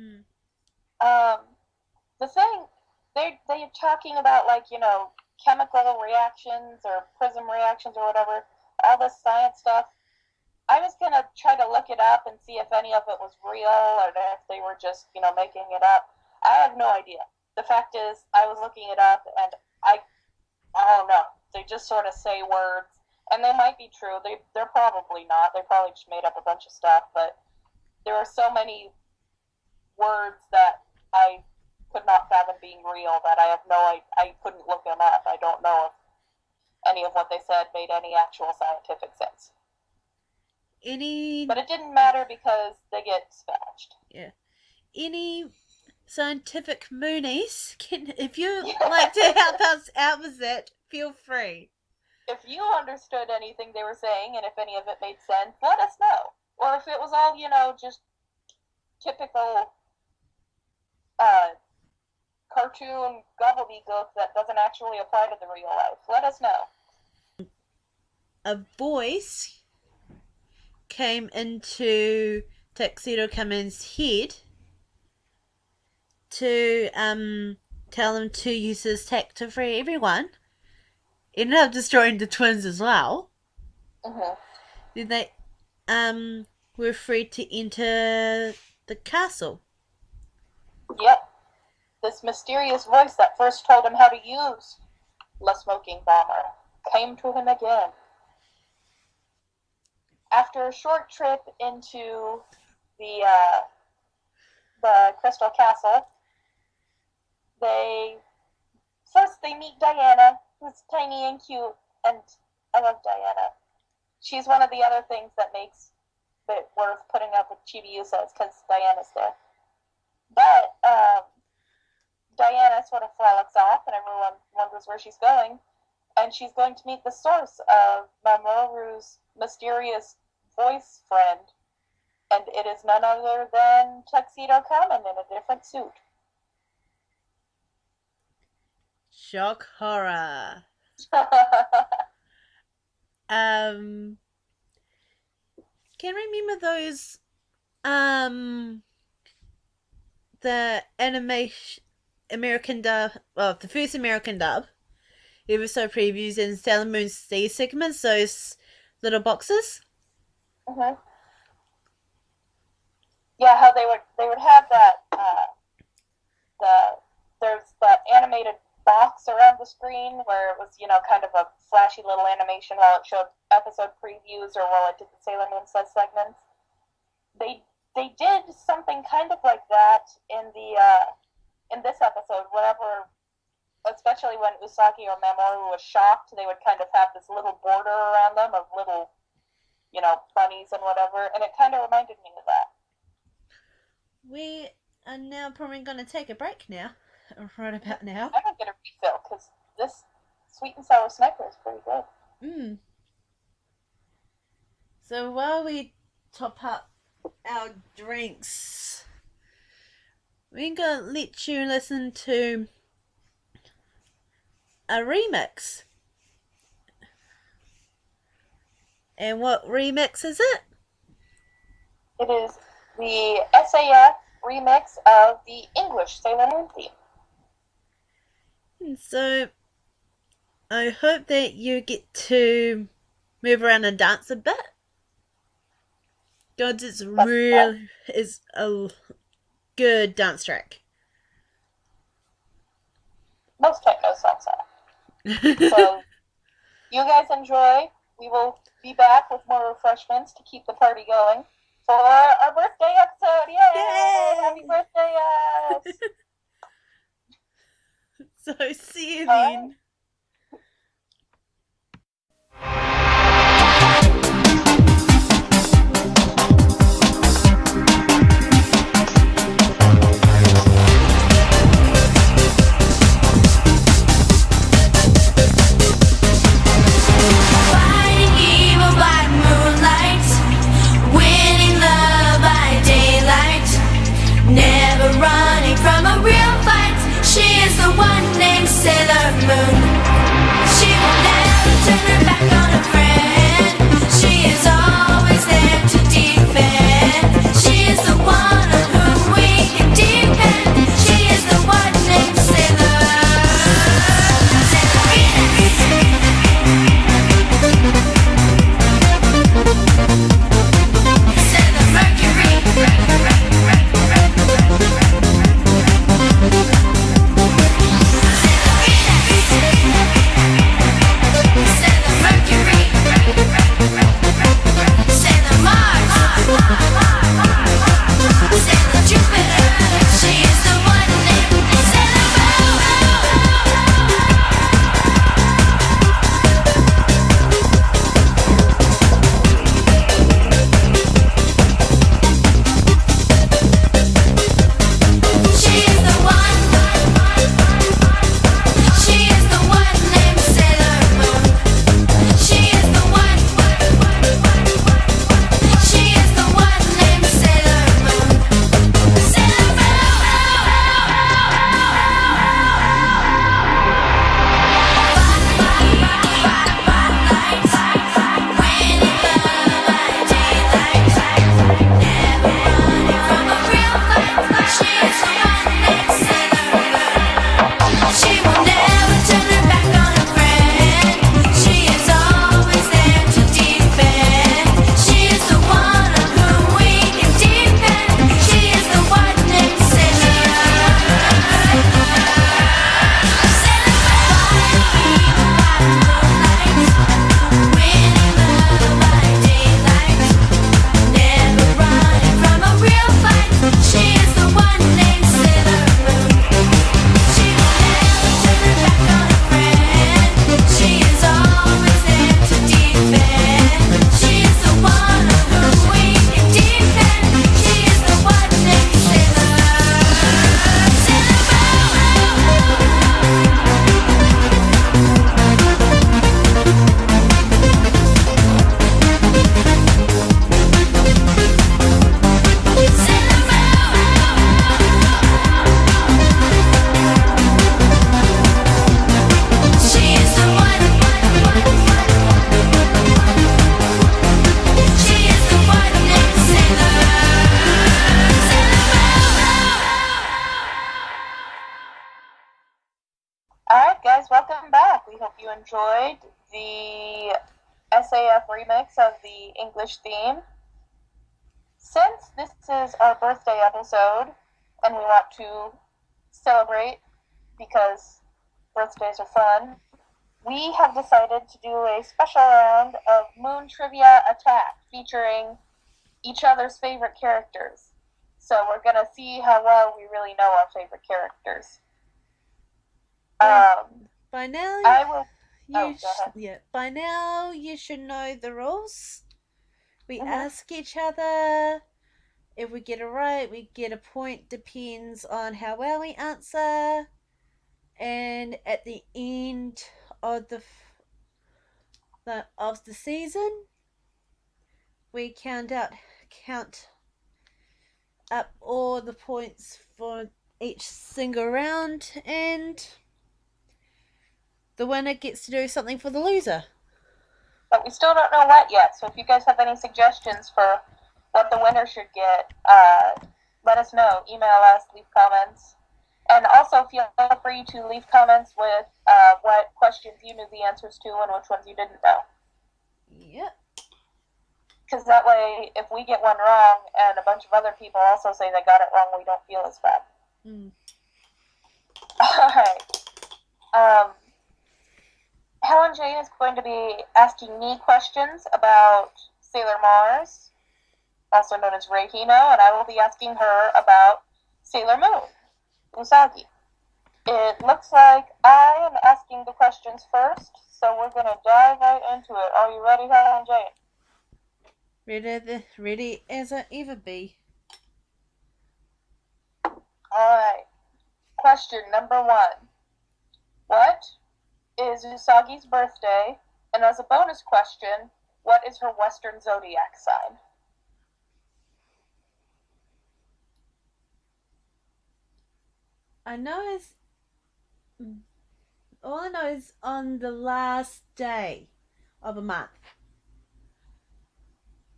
Mm. The thing they're talking about, like, chemical reactions or prism reactions or whatever, all this science stuff. I was going to try to look it up and see if any of it was real or if they were just, making it up. I have no idea. The fact is, I was looking it up, and I don't know. They just sort of say words, and they might be true. They're probably not. They probably just made up a bunch of stuff, but there are so many words that I could not fathom being real that I couldn't look them up. I don't know if any of what they said made any actual scientific sense. But it didn't matter because they get dispatched. Yeah. Any scientific Moonies, if you like to help us out with that, feel free. if you understood anything they were saying and if any of it made sense, let us know. Or if it was all, just typical cartoon gobbledygook that doesn't actually apply to the real life, let us know. A voice came into Tuxedo Kamen's head to tell him to use his tech to free everyone. Ended up destroying the twins as well. Then they were free to enter the castle. Yep. This mysterious voice that first told him how to use the smoking bomber came to him again. After a short trip into the Crystal Castle, they meet Diana, who's tiny and cute, and I love Diana. She's one of the other things that makes it worth putting up with Chibi says, because Diana's there. But Diana sort of frolics off, and everyone wonders where she's going, and she's going to meet the source of Mamoru's mysterious voice friend, and it is none other than Tuxedo Kamen in a different suit. Shock horror. Can remember those the animation American dub, well, the first American dub episode previews and Sailor Moon C segments, those little boxes. Yeah, how they would have that there's that animated box around the screen where it was, kind of a flashy little animation while it showed episode previews or while it did the Sailor Moon segments. They did something kind of like that in this episode. Whenever, especially when Usagi or Mamoru was shocked, they would kind of have this little border around them of little, bunnies and whatever, and it kind of reminded me of that. We are now probably going to take a break now. Right about now. I'm going to get a refill because this sweet and sour sniper is pretty good. So while we top up our drinks, we're going to let you listen to a remix. And what remix is it? It is the SAF remix of the English Sailor Moon theme. And so I hope that you get to move around and dance a bit. God, it's really is a good dance track. Most techno songs are. So you guys enjoy. We will be back with more refreshments to keep the party going for our birthday episode. Yay! Yay! Happy birthday, us! So see you then. Fighting evil by moonlight, winning love by daylight, never running from a real fight. She is the one named Sailor Moon. enjoyed the SAF remix of the English theme. Since this is our birthday episode, and we want to celebrate because birthdays are fun, we have decided to do a special round of Moon Trivia Attack featuring each other's favorite characters. So we're going to see how well we really know our favorite characters. By now, I will... by now you should know the rules. We Mhm. ask each other. If we get it right, we get a point. Depends on how well we answer. And at the end of the season, we count up all the points for each single round, and the winner gets to do something for the loser. But we still don't know what yet, so if you guys have any suggestions for what the winner should get, let us know. Email us, leave comments. And also feel free to leave comments with what questions you knew the answers to and which ones you didn't know. Yep. Because that way, if we get one wrong and a bunch of other people also say they got it wrong, we don't feel as bad. Alright. HellenJane is going to be asking me questions about Sailor Mars, also known as Reihino, and I will be asking her about Sailor Moon, Usagi. It looks like I am asking the questions first, so we're going to dive right into it. Are you ready, HellenJane? Ready as I ever be. Alright. Question number 1. What is Usagi's birthday? And as a bonus question, what is her Western zodiac sign? All I know is on the last day of a month.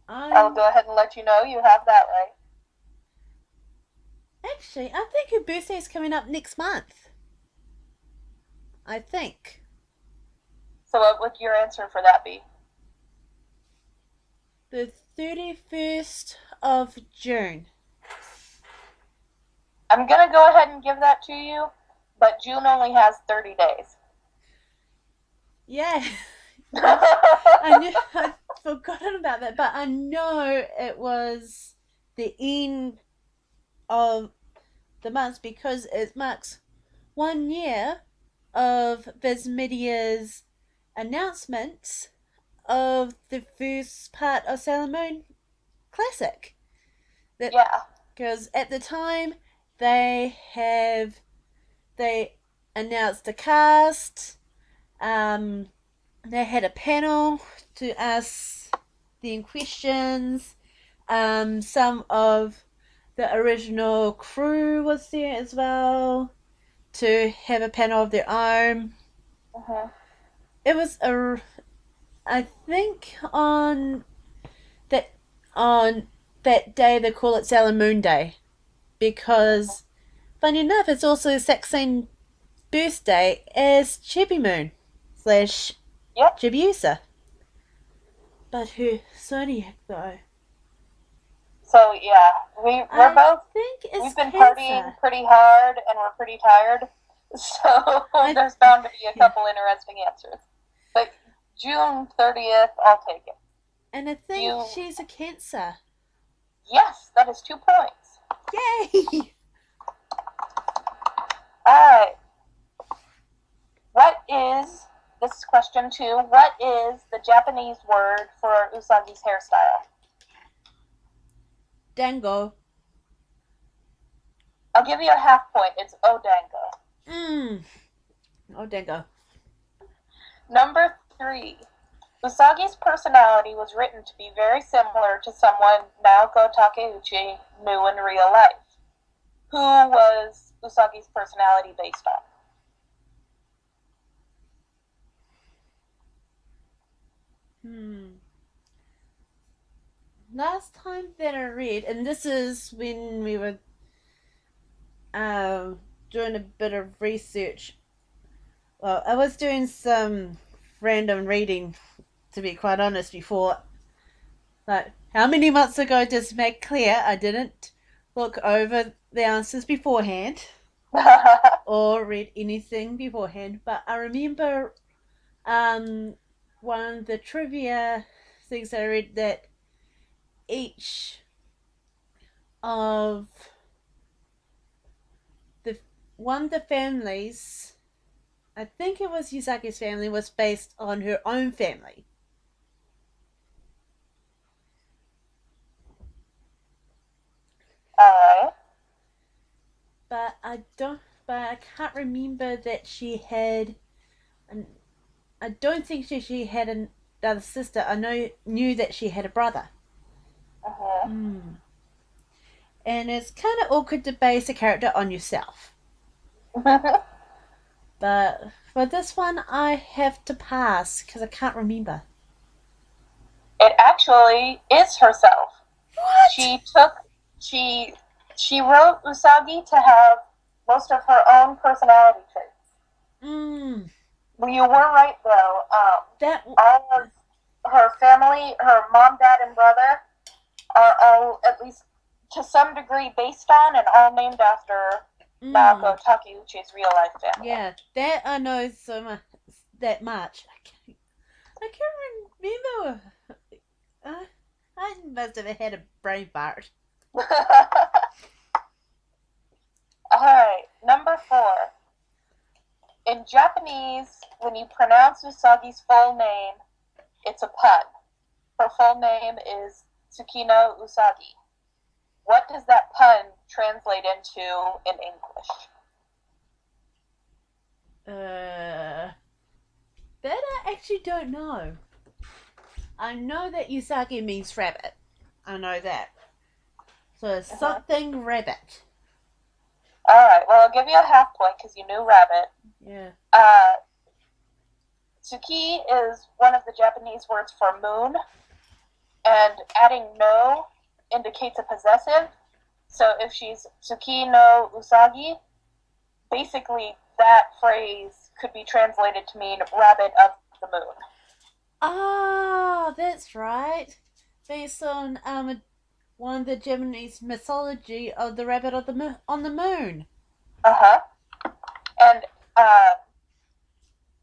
I'll go ahead and let you know you have that right. Actually, I think her birthday is coming up next month. I think. So what would your answer for that be? The 31st of June. I'm going to go ahead and give that to you, but June only has 30 days. Yeah. I forgotten about that, but I know it was the end of the month because it marks 1 year of Vismedia's announcement of the first part of Sailor Moon Classic. Yeah. Because at the time they announced the cast. They had a panel to ask the questions. Some of the original crew was there as well to have a panel of their own. Uh-huh. It was I think on that day they call it Sailor Moon Day because, funny enough, it's also the exact same birthday as Chibi Moon / Chibiusa. But her zodiac though. So yeah, we've been partying pretty hard and we're pretty tired. So there's bound to be a couple interesting answers. But June 30th, I'll take it. And I think she's a Cancer. Yes, that is 2 points. Yay! Alright. This is question 2, what is the Japanese word for Usagi's hairstyle? Dango. I'll give you a half point. It's Odango. Odango. Number 3. Usagi's personality was written to be very similar to someone Naoko Takeuchi knew in real life. Who was Usagi's personality based on? Last time that I read, and this is when we were doing a bit of research. Well, I was doing some random reading, to be quite honest, before. Like, how many months ago, just make clear, I didn't look over the answers beforehand or read anything beforehand, but I remember one of the trivia things I read that each of the families, I think it was Yusaki's family, was based on her own family. Alright. But I can't remember that she had. I don't think she had another sister. I knew that she had a brother. Uh-huh. And it's kind of awkward to base a character on yourself. But for this one, I have to pass because I can't remember. It actually is herself. What? She wrote Usagi to have most of her own personality traits. Well, you were right, though. All of her family, her mom, dad, and brother, are all, at least to some degree, based on and all named after Naoko Takeuchi's real-life family. Yeah, that I know so much. That much. I can't remember. I must have had a brain fart. Alright, number 4. In Japanese, when you pronounce Usagi's full name, it's a pun. Her full name is Tsukino Usagi. What does that pun translate into in English? That I actually don't know. I know that Usagi means rabbit. I know that. So something rabbit. Alright, well, I'll give you a half point because you knew rabbit. Yeah. Tsuki is one of the Japanese words for moon, and adding no indicates a possessive. So if she's Tsuki no Usagi, basically that phrase could be translated to mean rabbit of the moon. Ah, that's right. Based on one of the Japanese mythology of the rabbit on the moon. Uh-huh. And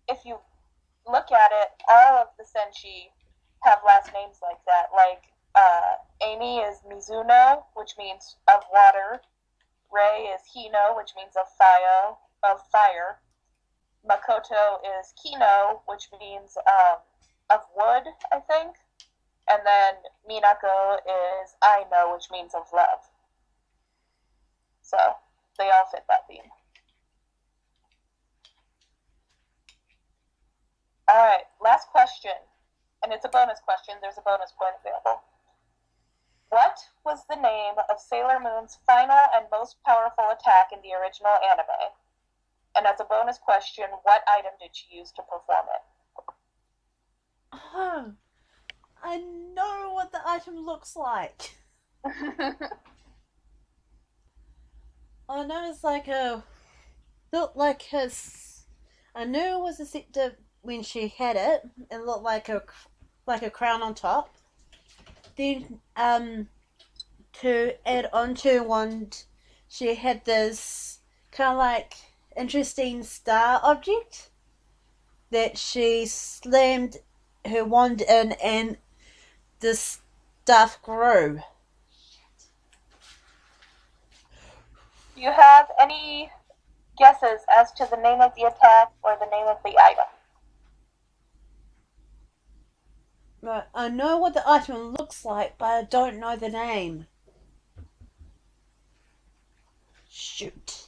if you look at it, all of the senshi have last names like that. Like Amy is Mizuno, which means of water. Rei is Hino, which means of fire. Makoto is Kino, which means of wood, I think. And then Minako is Aino, which means of love. So they all fit that theme. Alright, last question. And it's a bonus question. There's a bonus point available. What was the name of Sailor Moon's final and most powerful attack in the original anime? And as a bonus question, what item did she use to perform it? Oh, I know what the item looks like. I know it's like looked like his. I knew it was a scepter when she had it. It looked like a crown on top. Then to add on to wand, she had this kind of like interesting star object that she slammed her wand in, and this stuff grew. Do you have any guesses as to the name of the attack or the name of the item? Right, I know what the item looks like, but I don't know the name. Shoot.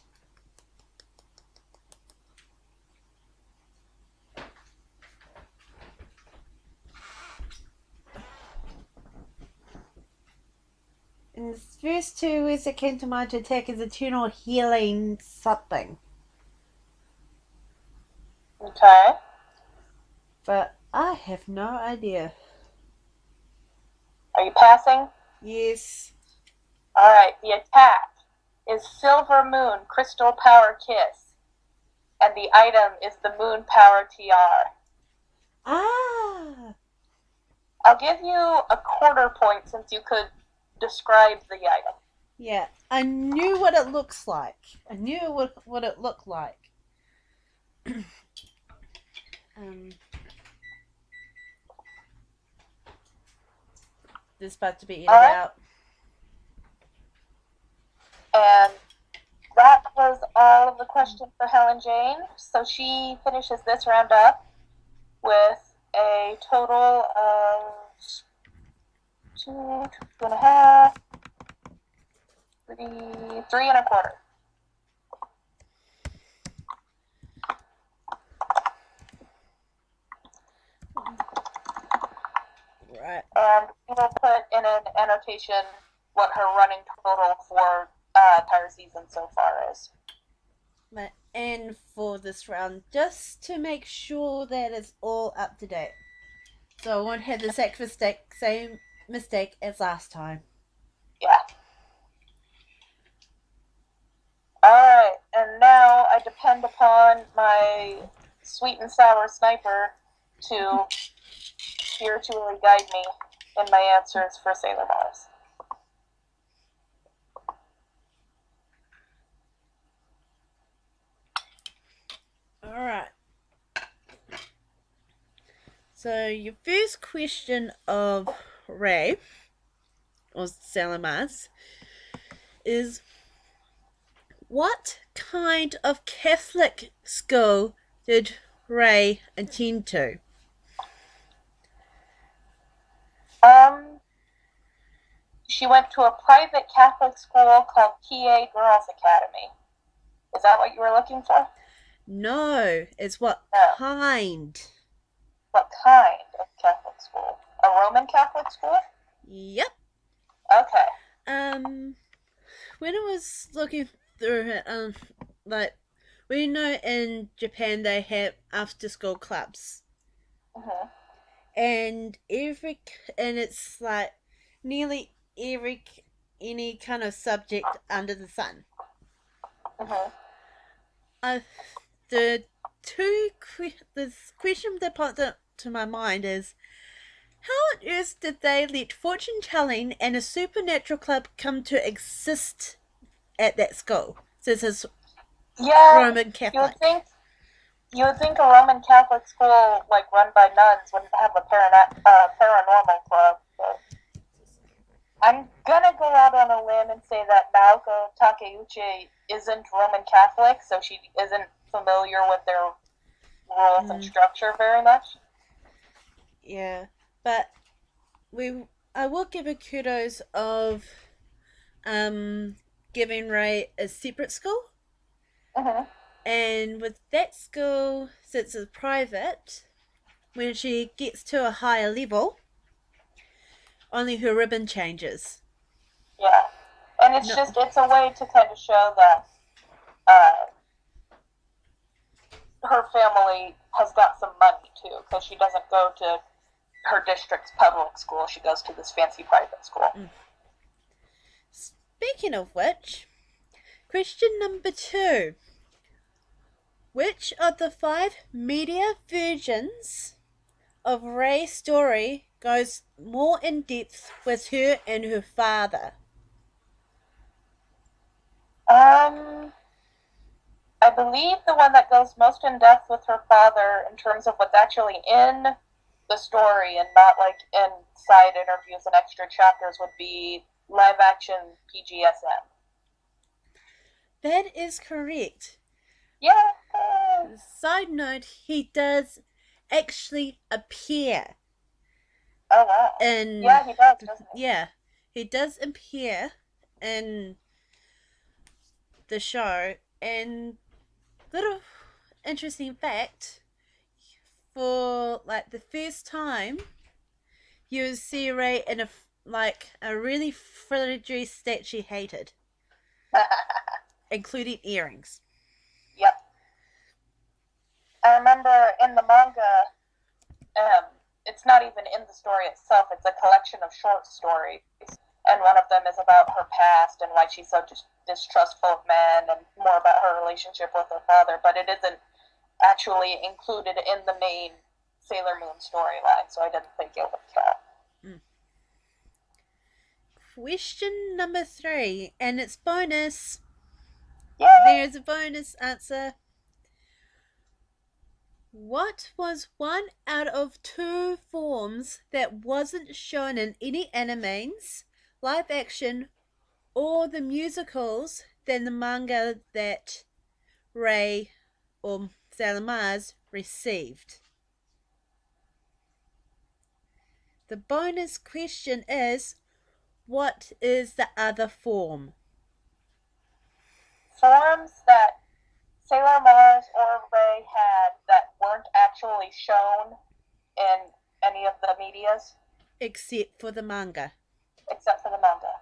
And the first two words that came to mind to attack is eternal healing something. Okay. But I have no idea. Are you passing? Yes. Alright, the attack is Silver Moon Crystal Power Kiss. And the item is the Moon Power TR. Ah! I'll give you a quarter point since you could describe the item. Yeah, I knew what it looks like. I knew what it looked like. This is about to be edited out. And that was all of the questions for HellenJane. So she finishes this round up with a total of 2.5, 3.25. Right. And we will put in an annotation what her running total for entire season so far is. And for this round, just to make sure that it's all up to date. So I won't have the same mistake as last time. Yeah. Alright, and now I depend upon my sweet and sour sniper to spiritually guide me in my answers for Sailor Mars. Alright. So your first question of Ray, or Sailor Mars, is what kind of Catholic school did Ray attend to? She went to a private Catholic school called PA Girls Academy. Is that what you were looking for? No, it's what kind. What kind of Catholic school? A Roman Catholic school? Yep. Okay. When I was looking through it, like, we know in Japan they have after-school clubs. Mm-hmm. And it's like nearly any kind of subject under the sun. Mm-hmm. The question that popped up to my mind is, how on earth did they let fortune telling and a supernatural club come to exist at that school? Since it's Roman Catholic. You would think a Roman Catholic school, like run by nuns, wouldn't have a paranormal club. But I'm gonna go out on a limb and say that Naoko Takeuchi isn't Roman Catholic, so she isn't familiar with their rules and structure very much. Yeah, but I will give her kudos of giving Ray a separate school. Mm-hmm. And with that school, since it's private, when she gets to a higher level, only her ribbon changes. Yeah, and it's a way to kind of show that her family has got some money too, because she doesn't go to her district's public school. She goes to this fancy private school. Speaking of which, question number 2. Which of the 5 media versions of Ray's story goes more in depth with her and her father? I believe the one that goes most in depth with her father in terms of what's actually in the story and not like in side interviews and extra chapters would be live action PGSM. That is correct. Yeah. Side note, he does actually appear. Oh wow. Yeah, he does, doesn't he? Yeah, he does appear in the show. And little interesting fact, for like the first time you see Ray in a really frilly dress that she hated, including earrings. Yep. I remember in the manga, it's not even in the story itself, it's a collection of short stories, and one of them is about her past and why she's so distrustful of men and more about her relationship with her father, but it isn't actually included in the main Sailor Moon storyline, so I didn't think it would count. Question number 3, and it's bonus. Yay! There's a bonus answer. What was one out of 2 forms that wasn't shown in any animes, live action, or the musicals than the manga that Ray or Sailor Mars received? The bonus question is, what is the other form? Forms that Sailor Mars or Ray had that weren't actually shown in any of the medias. Except for the manga. Except for the manga.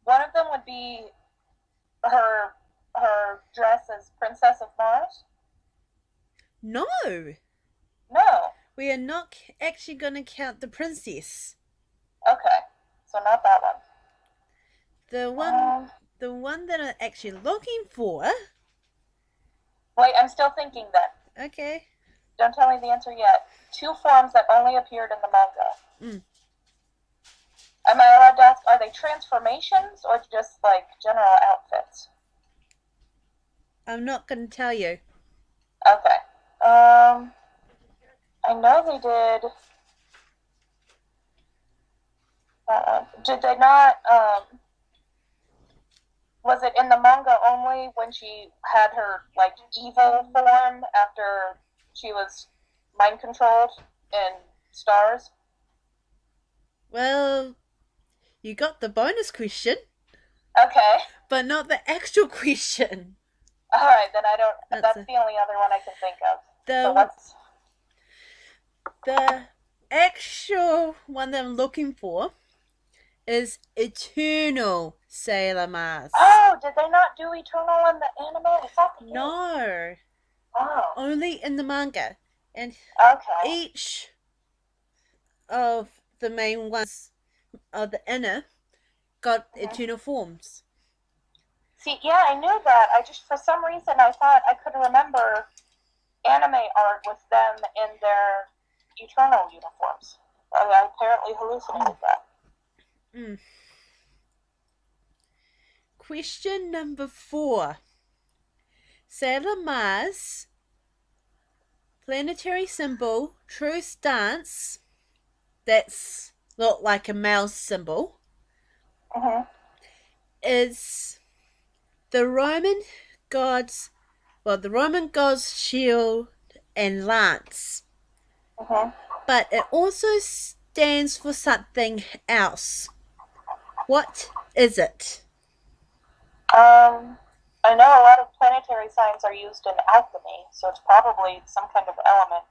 One of them would be her dress as Princess of Mars. No! No. We are not actually going to count the princess. Okay. So not that one. The one that I'm actually looking for. Wait, I'm still thinking then. Okay. Don't tell me the answer yet. 2 forms that only appeared in the manga. Am I allowed to ask, are they transformations or just like general outfits? I'm not going to tell you. Okay. I know they did. Did they not? Was it in the manga only when she had her like evil form after she was mind controlled in Stars? Well, You got the bonus question, okay. but not the actual question. All right, then I don't. That's the only other one I can think of. So what's the actual one that I'm looking for is Eternal Sailor Mars. Oh, did they not do Eternal in the anime? I thought they did. No. Oh. Only in the manga. And Okay. each of the main ones of the inner got eternal forms. See, yeah, I knew that. I just, for some reason, I thought I could remember anime art with them in their Eternal uniforms. I apparently hallucinated that. Question number 4. Sailor Mars planetary symbol, true stance, that's look like a mouse symbol, is the Roman god's shield and lance. But it also stands for something else. What is it? I know a lot of planetary signs are used in alchemy, so it's probably some kind of element.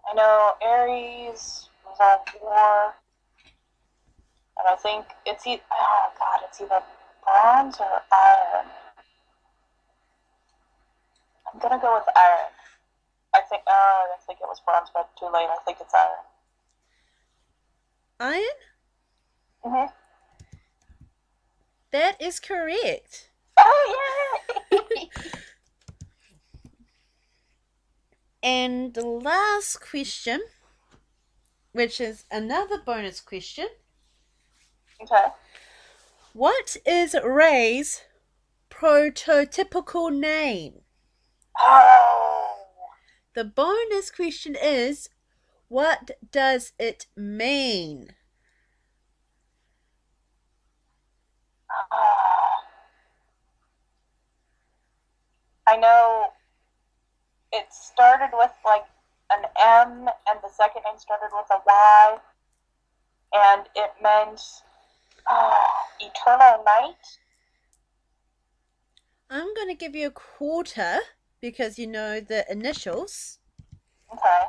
I know Aries was all war, and I think it's either bronze or iron. I'm gonna go with iron. I think it was bronze, but too late. I think it's iron. Iron? That is correct. Oh, yay! And the last question, which is another bonus question. Okay. What is Ray's prototypical name? Oh. The bonus question is, what does it mean? I know it started with like an M, and the second name started with a Y, and it meant eternal night. I'm going to give you a quarter because you know the initials. Okay.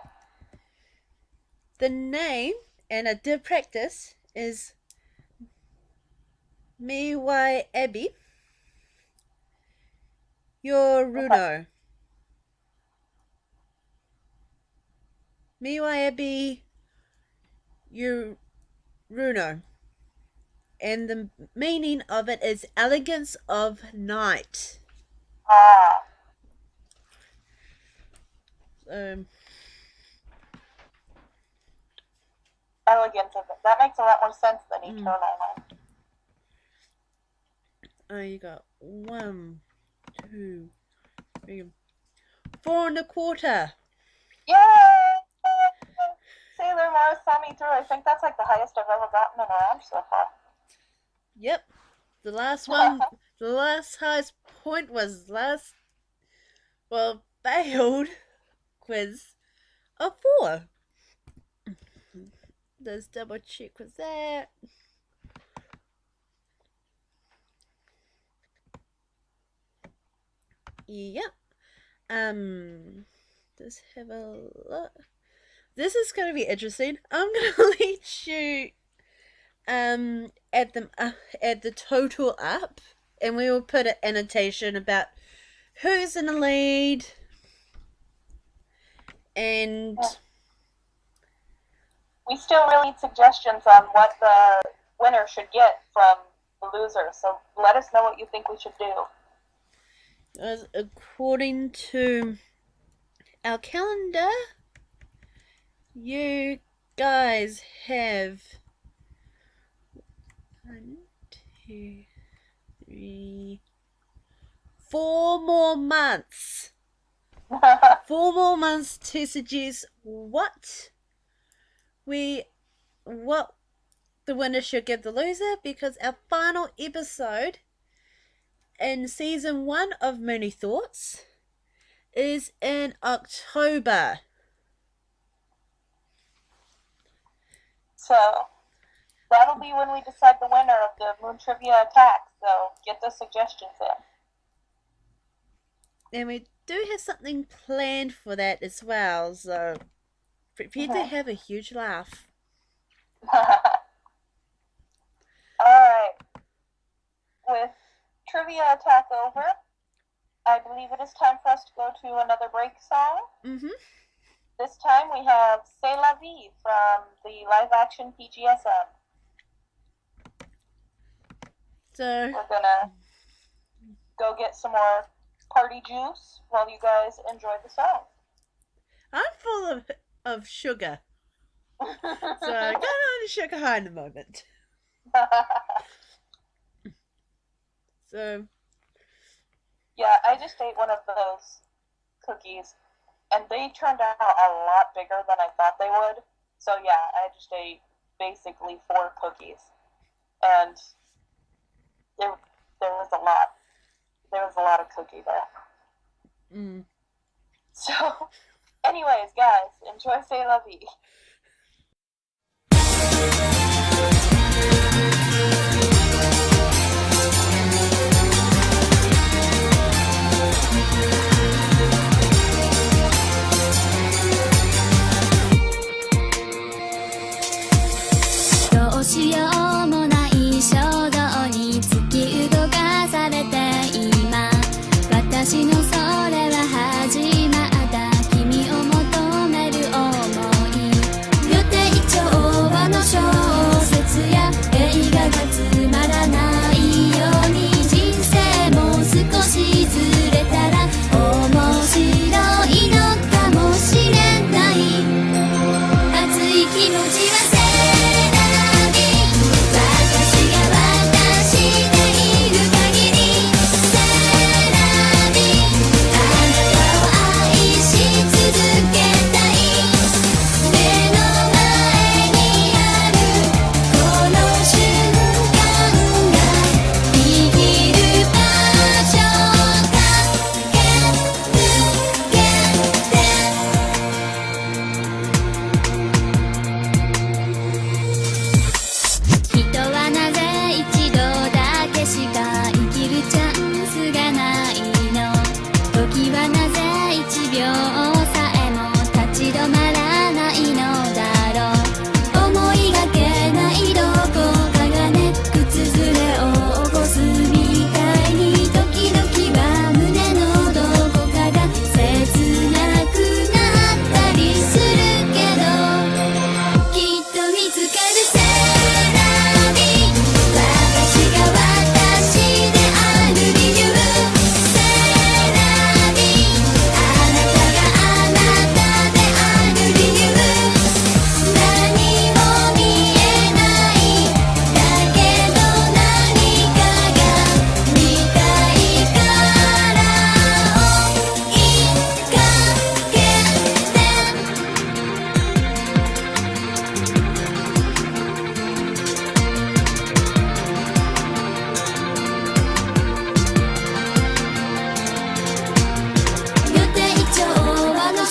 The name, and I did practice, is Miwai Abbey Yoruno. Miwai Abbey Yoruno. and the meaning of it is elegance of night. Ah. Elegance of it. That makes a lot more sense than eternal. Oh, you got 1, 2, 3, 4.25. Yay! Sailor Mars saw me through. I think that's like the highest I've ever gotten in a round so far. Yep. The last one, the last highest point was failed quiz of 4. Let's double check with that. Yep. Let's have a look. This is going to be interesting. I'm going to let you add the total up, and we will put an annotation about who's in the lead and we still really need suggestions on what the winner should get from the loser, so let us know what you think we should do. According to our calendar, you guys have 1, 2, 3, 4 more months. 4 more months to suggest what the winner should give the loser, because our final episode in season 1 of Moonie Thoughts is in October. So that'll be when we decide the winner of the Moon Trivia Attack, so get the suggestions in. And we do have something planned for that as well, so prepare to have a huge laugh. Alright. With Trivia Attack over, I believe it is time for us to go to another break song. Mm-hmm. This time we have C'est la vie from the live-action PGSM. So we're gonna go get some more party juice while you guys enjoy the song. I'm full of sugar. So I'm going on a sugar high in a moment. So yeah, I just ate one of those cookies, and they turned out a lot bigger than I thought they would. So yeah, I just ate basically 4 cookies, and there was a lot. There was a lot of cookie there. So, anyways, guys, enjoy C'est la vie. どうしようもない衝動に突き動かされて今私のそれは始まった君を求める想い予定調和の衝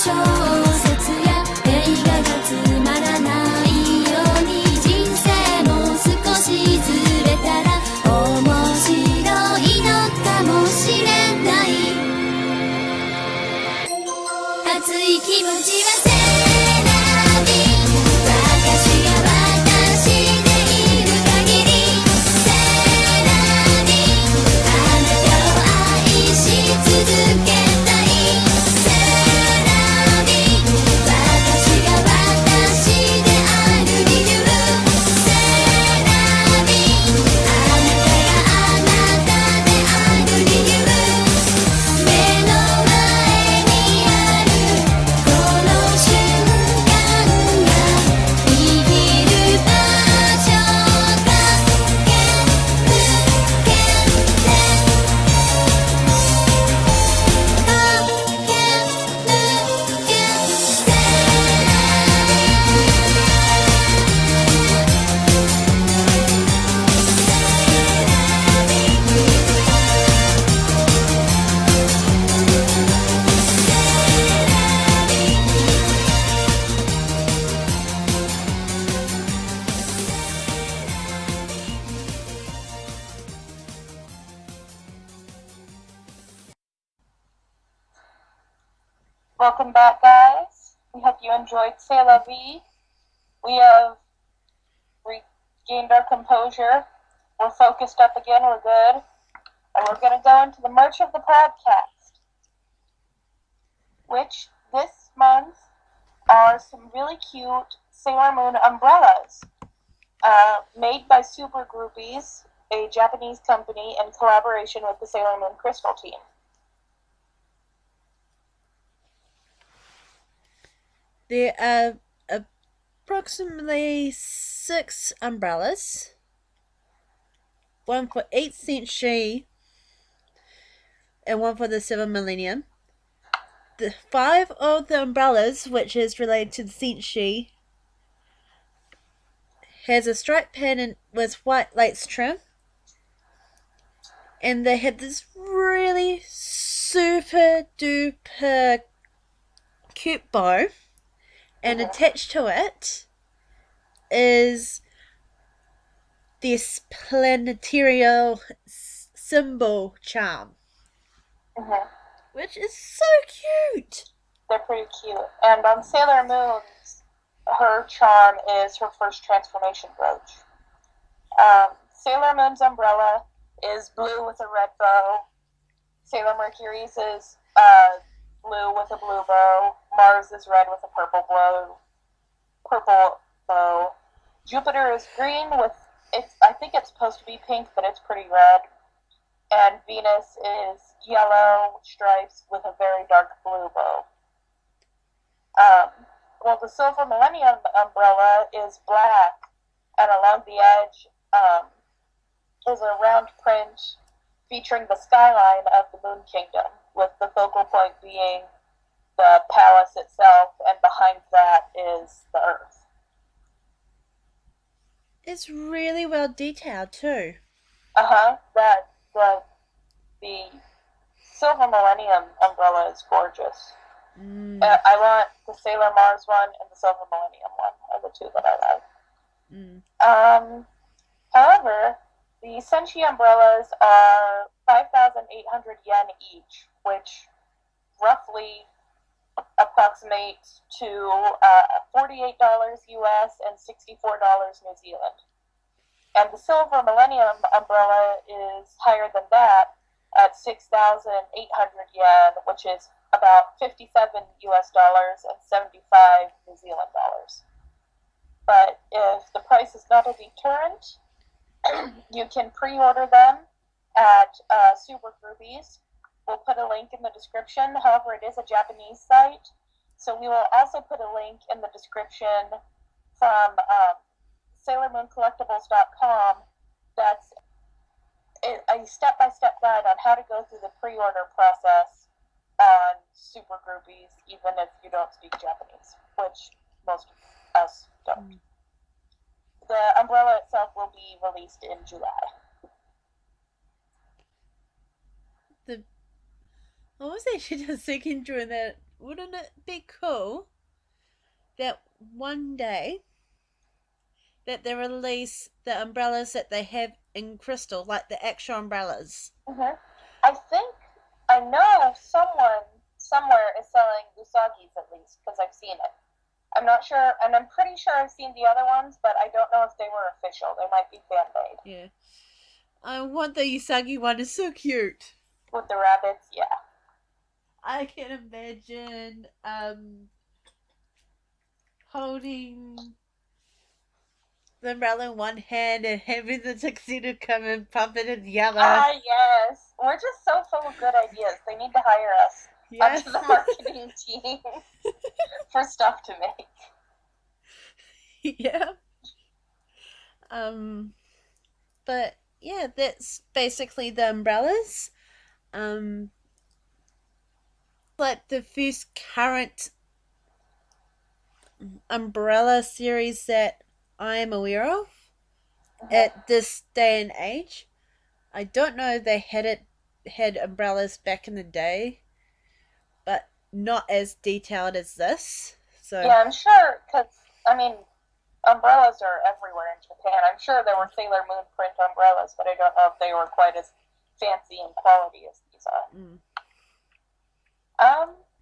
小説や映画がつまらないように人生も少しずれたら面白いのかもしれない。熱い気持ちはセラビ、私が私でいる限りセラビ、あなたを愛し続けたい。セラビ、私が私である理由。セラビ、あなたがあなたである理由。目の前にあるこの瞬間が生きる場所かけ抜けてWelcome back, guys. We hope you enjoyed C'est la vie. We have regained our composure. We're focused up again. We're good. And we're going to go into the merch of the podcast, which this month are some really cute Sailor Moon umbrellas made by Super Groupies, a Japanese company, in collaboration with the Sailor Moon Crystal team. There are approximately 6 umbrellas, one for each century and one for the 7th millennium. The 5 of the umbrellas, which is related to the century, has a striped pattern with white lace trim, and they have this really super duper cute bow. And attached to it is this planetary symbol charm, which is so cute. They're pretty cute. And on Sailor Moon's, her charm is her first transformation brooch. Sailor Moon's umbrella is blue with a red bow. Sailor Mercury's is blue with a blue bow. Mars is red with a purple bow. Jupiter is green with I think it's supposed to be pink, but it's pretty red. And Venus is yellow stripes with a very dark blue bow. Well, the Silver Millennium umbrella is black, and along the edge is a round print featuring the skyline of the Moon Kingdom, with the focal point being the palace itself, and behind that is the Earth. It's really well detailed too. The Silver Millennium umbrella is gorgeous. I want the Sailor Mars one and the Silver Millennium one are the two that I like. However, the Senshi umbrellas are 5,800 yen each, which roughly approximates to $48 US and $64 New Zealand. And the Silver Millennium umbrella is higher than that at 6,800 yen, which is about $57 US and 75 New Zealand dollars. But if the price is not a deterrent, you can pre-order them at Super Groupies. We'll put a link in the description. However, it is a Japanese site, so we will also put a link in the description from SailorMoonCollectibles.com. That's a step-by-step guide on how to go through the pre-order process on Super Groupies, even if you don't speak Japanese, which most of us don't. The umbrella itself will be released in July. I was actually just thinking during that wouldn't it be cool that one day that they release the umbrellas that they have in crystal, like the actual umbrellas? I know someone somewhere is selling Usagi's at least, because I've seen it. I'm not sure, and I'm pretty sure I've seen the other ones, but I don't know if they were official. They might be fan-made. Yeah. I want the Usagi one. It's so cute. With the rabbits, yeah. I can imagine holding the umbrella in one hand and having the Tuxedo Kamen puppet in the other. Ah, yes. We're just so full of good ideas. They need to hire us onto the marketing team for stuff to make. Yeah. But yeah, that's basically the umbrellas. Like the first current umbrella series that I am aware of at this day and age. I don't know if they had umbrellas back in the day, but not as detailed as this. So yeah, I'm sure, because, I mean, umbrellas are everywhere in Japan. I'm sure there were Sailor Moon print umbrellas, but I don't know if they were quite as fancy in quality as these are.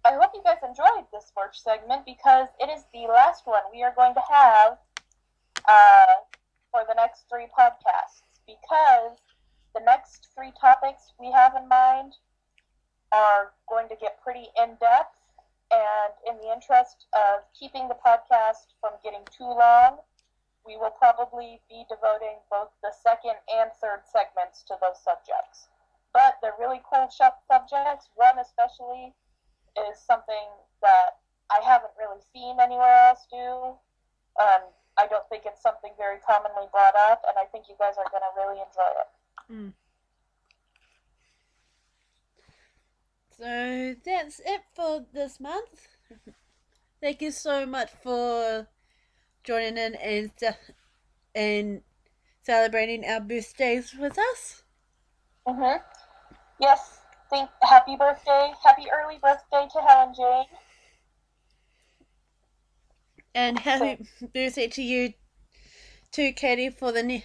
I hope you guys enjoyed this first segment, because it is the last one we are going to have for the next 3 podcasts, because the next 3 topics we have in mind are going to get pretty in-depth, and in the interest of keeping the podcast from getting too long, we will probably be devoting both the second and third segments to those subjects. But they're really cool subjects. One especially is something that I haven't really seen anywhere else do. I don't think it's something very commonly brought up, and I think you guys are going to really enjoy it. So that's it for this month. Thank you so much for joining in and celebrating our birthdays with us. Yes, happy early birthday to HellenJane. And happy birthday to you too, Katie, within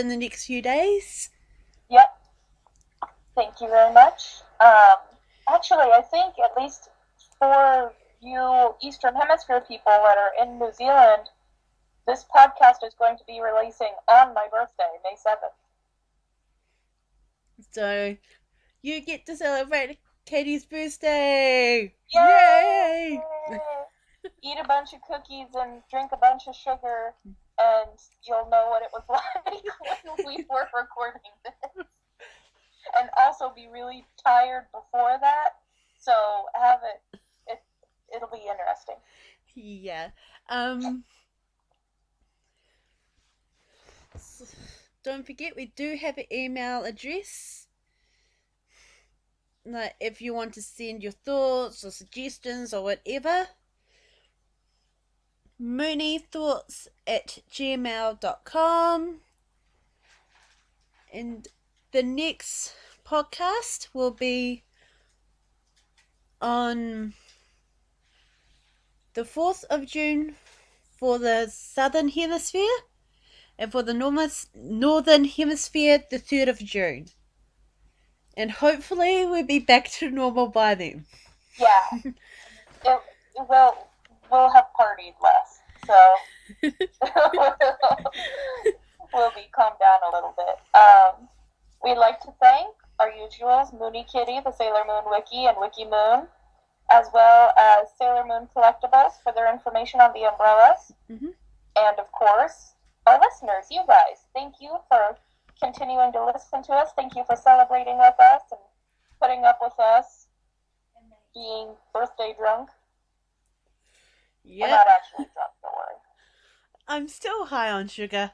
the next few days. Yep. Thank you very much. Actually, I think at least for you Eastern Hemisphere people that are in New Zealand, this podcast is going to be releasing on my birthday, May 7th. So you get to celebrate Katie's birthday. Yay! Eat a bunch of cookies and drink a bunch of sugar, and you'll know what it was like when we were recording this. And also be really tired before that, so have it'll be interesting. Yeah. Don't forget, we do have an email address. Like, if you want to send your thoughts or suggestions or whatever, mooniethoughts@gmail.com. And the next podcast will be on the 4th of June for the Southern Hemisphere, and for the Northern Hemisphere, the 3rd of June. And hopefully we'll be back to normal by then. Yeah. We'll have partied less, so we'll be calmed down a little bit. We'd like to thank our usuals, Moonie Kitty, the Sailor Moon Wiki, and Wiki Moon, as well as Sailor Moon Collectibles for their information on the umbrellas. And of course, our listeners, you guys. Thank you for continuing to listen to us. Thank you for celebrating with us and putting up with us being birthday drunk. Yeah. I'm not actually drunk, don't worry. I'm still high on sugar.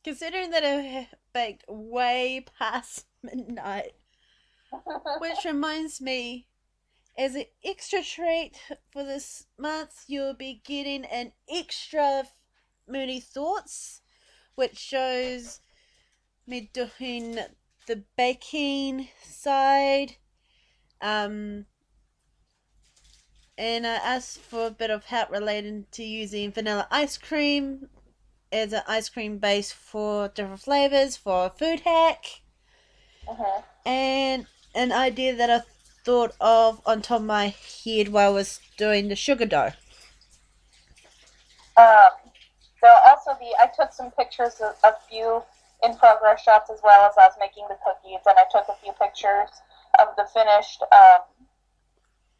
Considering that I baked way past midnight. Which reminds me, as an extra treat for this month, you'll be getting an extra Moonie Thoughts, which shows me doing the baking side. And I asked for a bit of help related to using vanilla ice cream as an ice cream base for different flavors for a food hack. And an idea that I thought of on top of my head while I was doing the sugar dough. There'll also be, I took some pictures of a few in progress shots as well as I was making the cookies, and I took a few pictures of the finished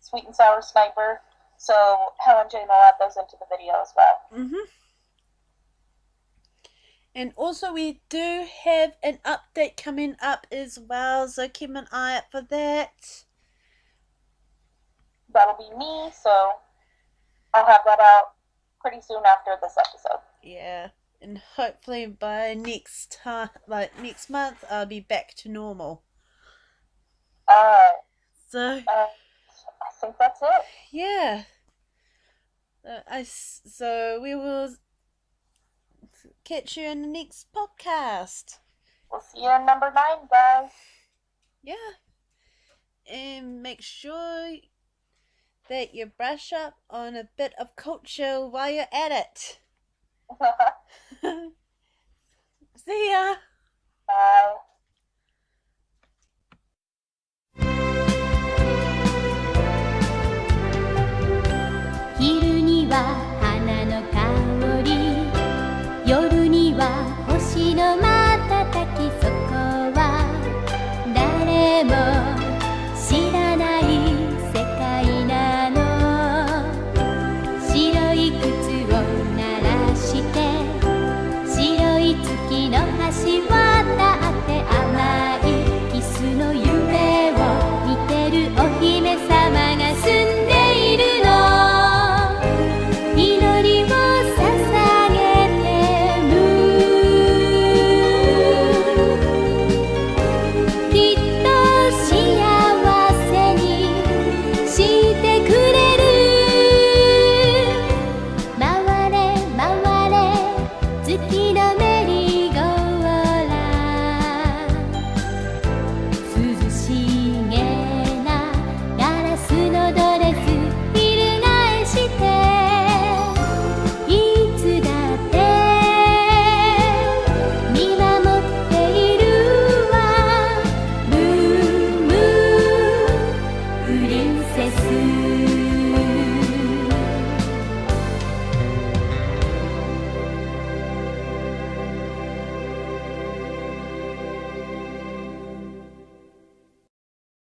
sweet and sour sniper. So HellenJane will add those into the video as well. And also we do have an update coming up as well, so keep an eye out for that. That'll be me, so I'll have that out pretty soon after this episode. Yeah, and hopefully by next month, I'll be back to normal. So I think that's it. Yeah. So we will catch you in the next podcast. We'll see you in number 9, guys. Yeah. And make sure that you brush up on a bit of culture while you're at it. See ya!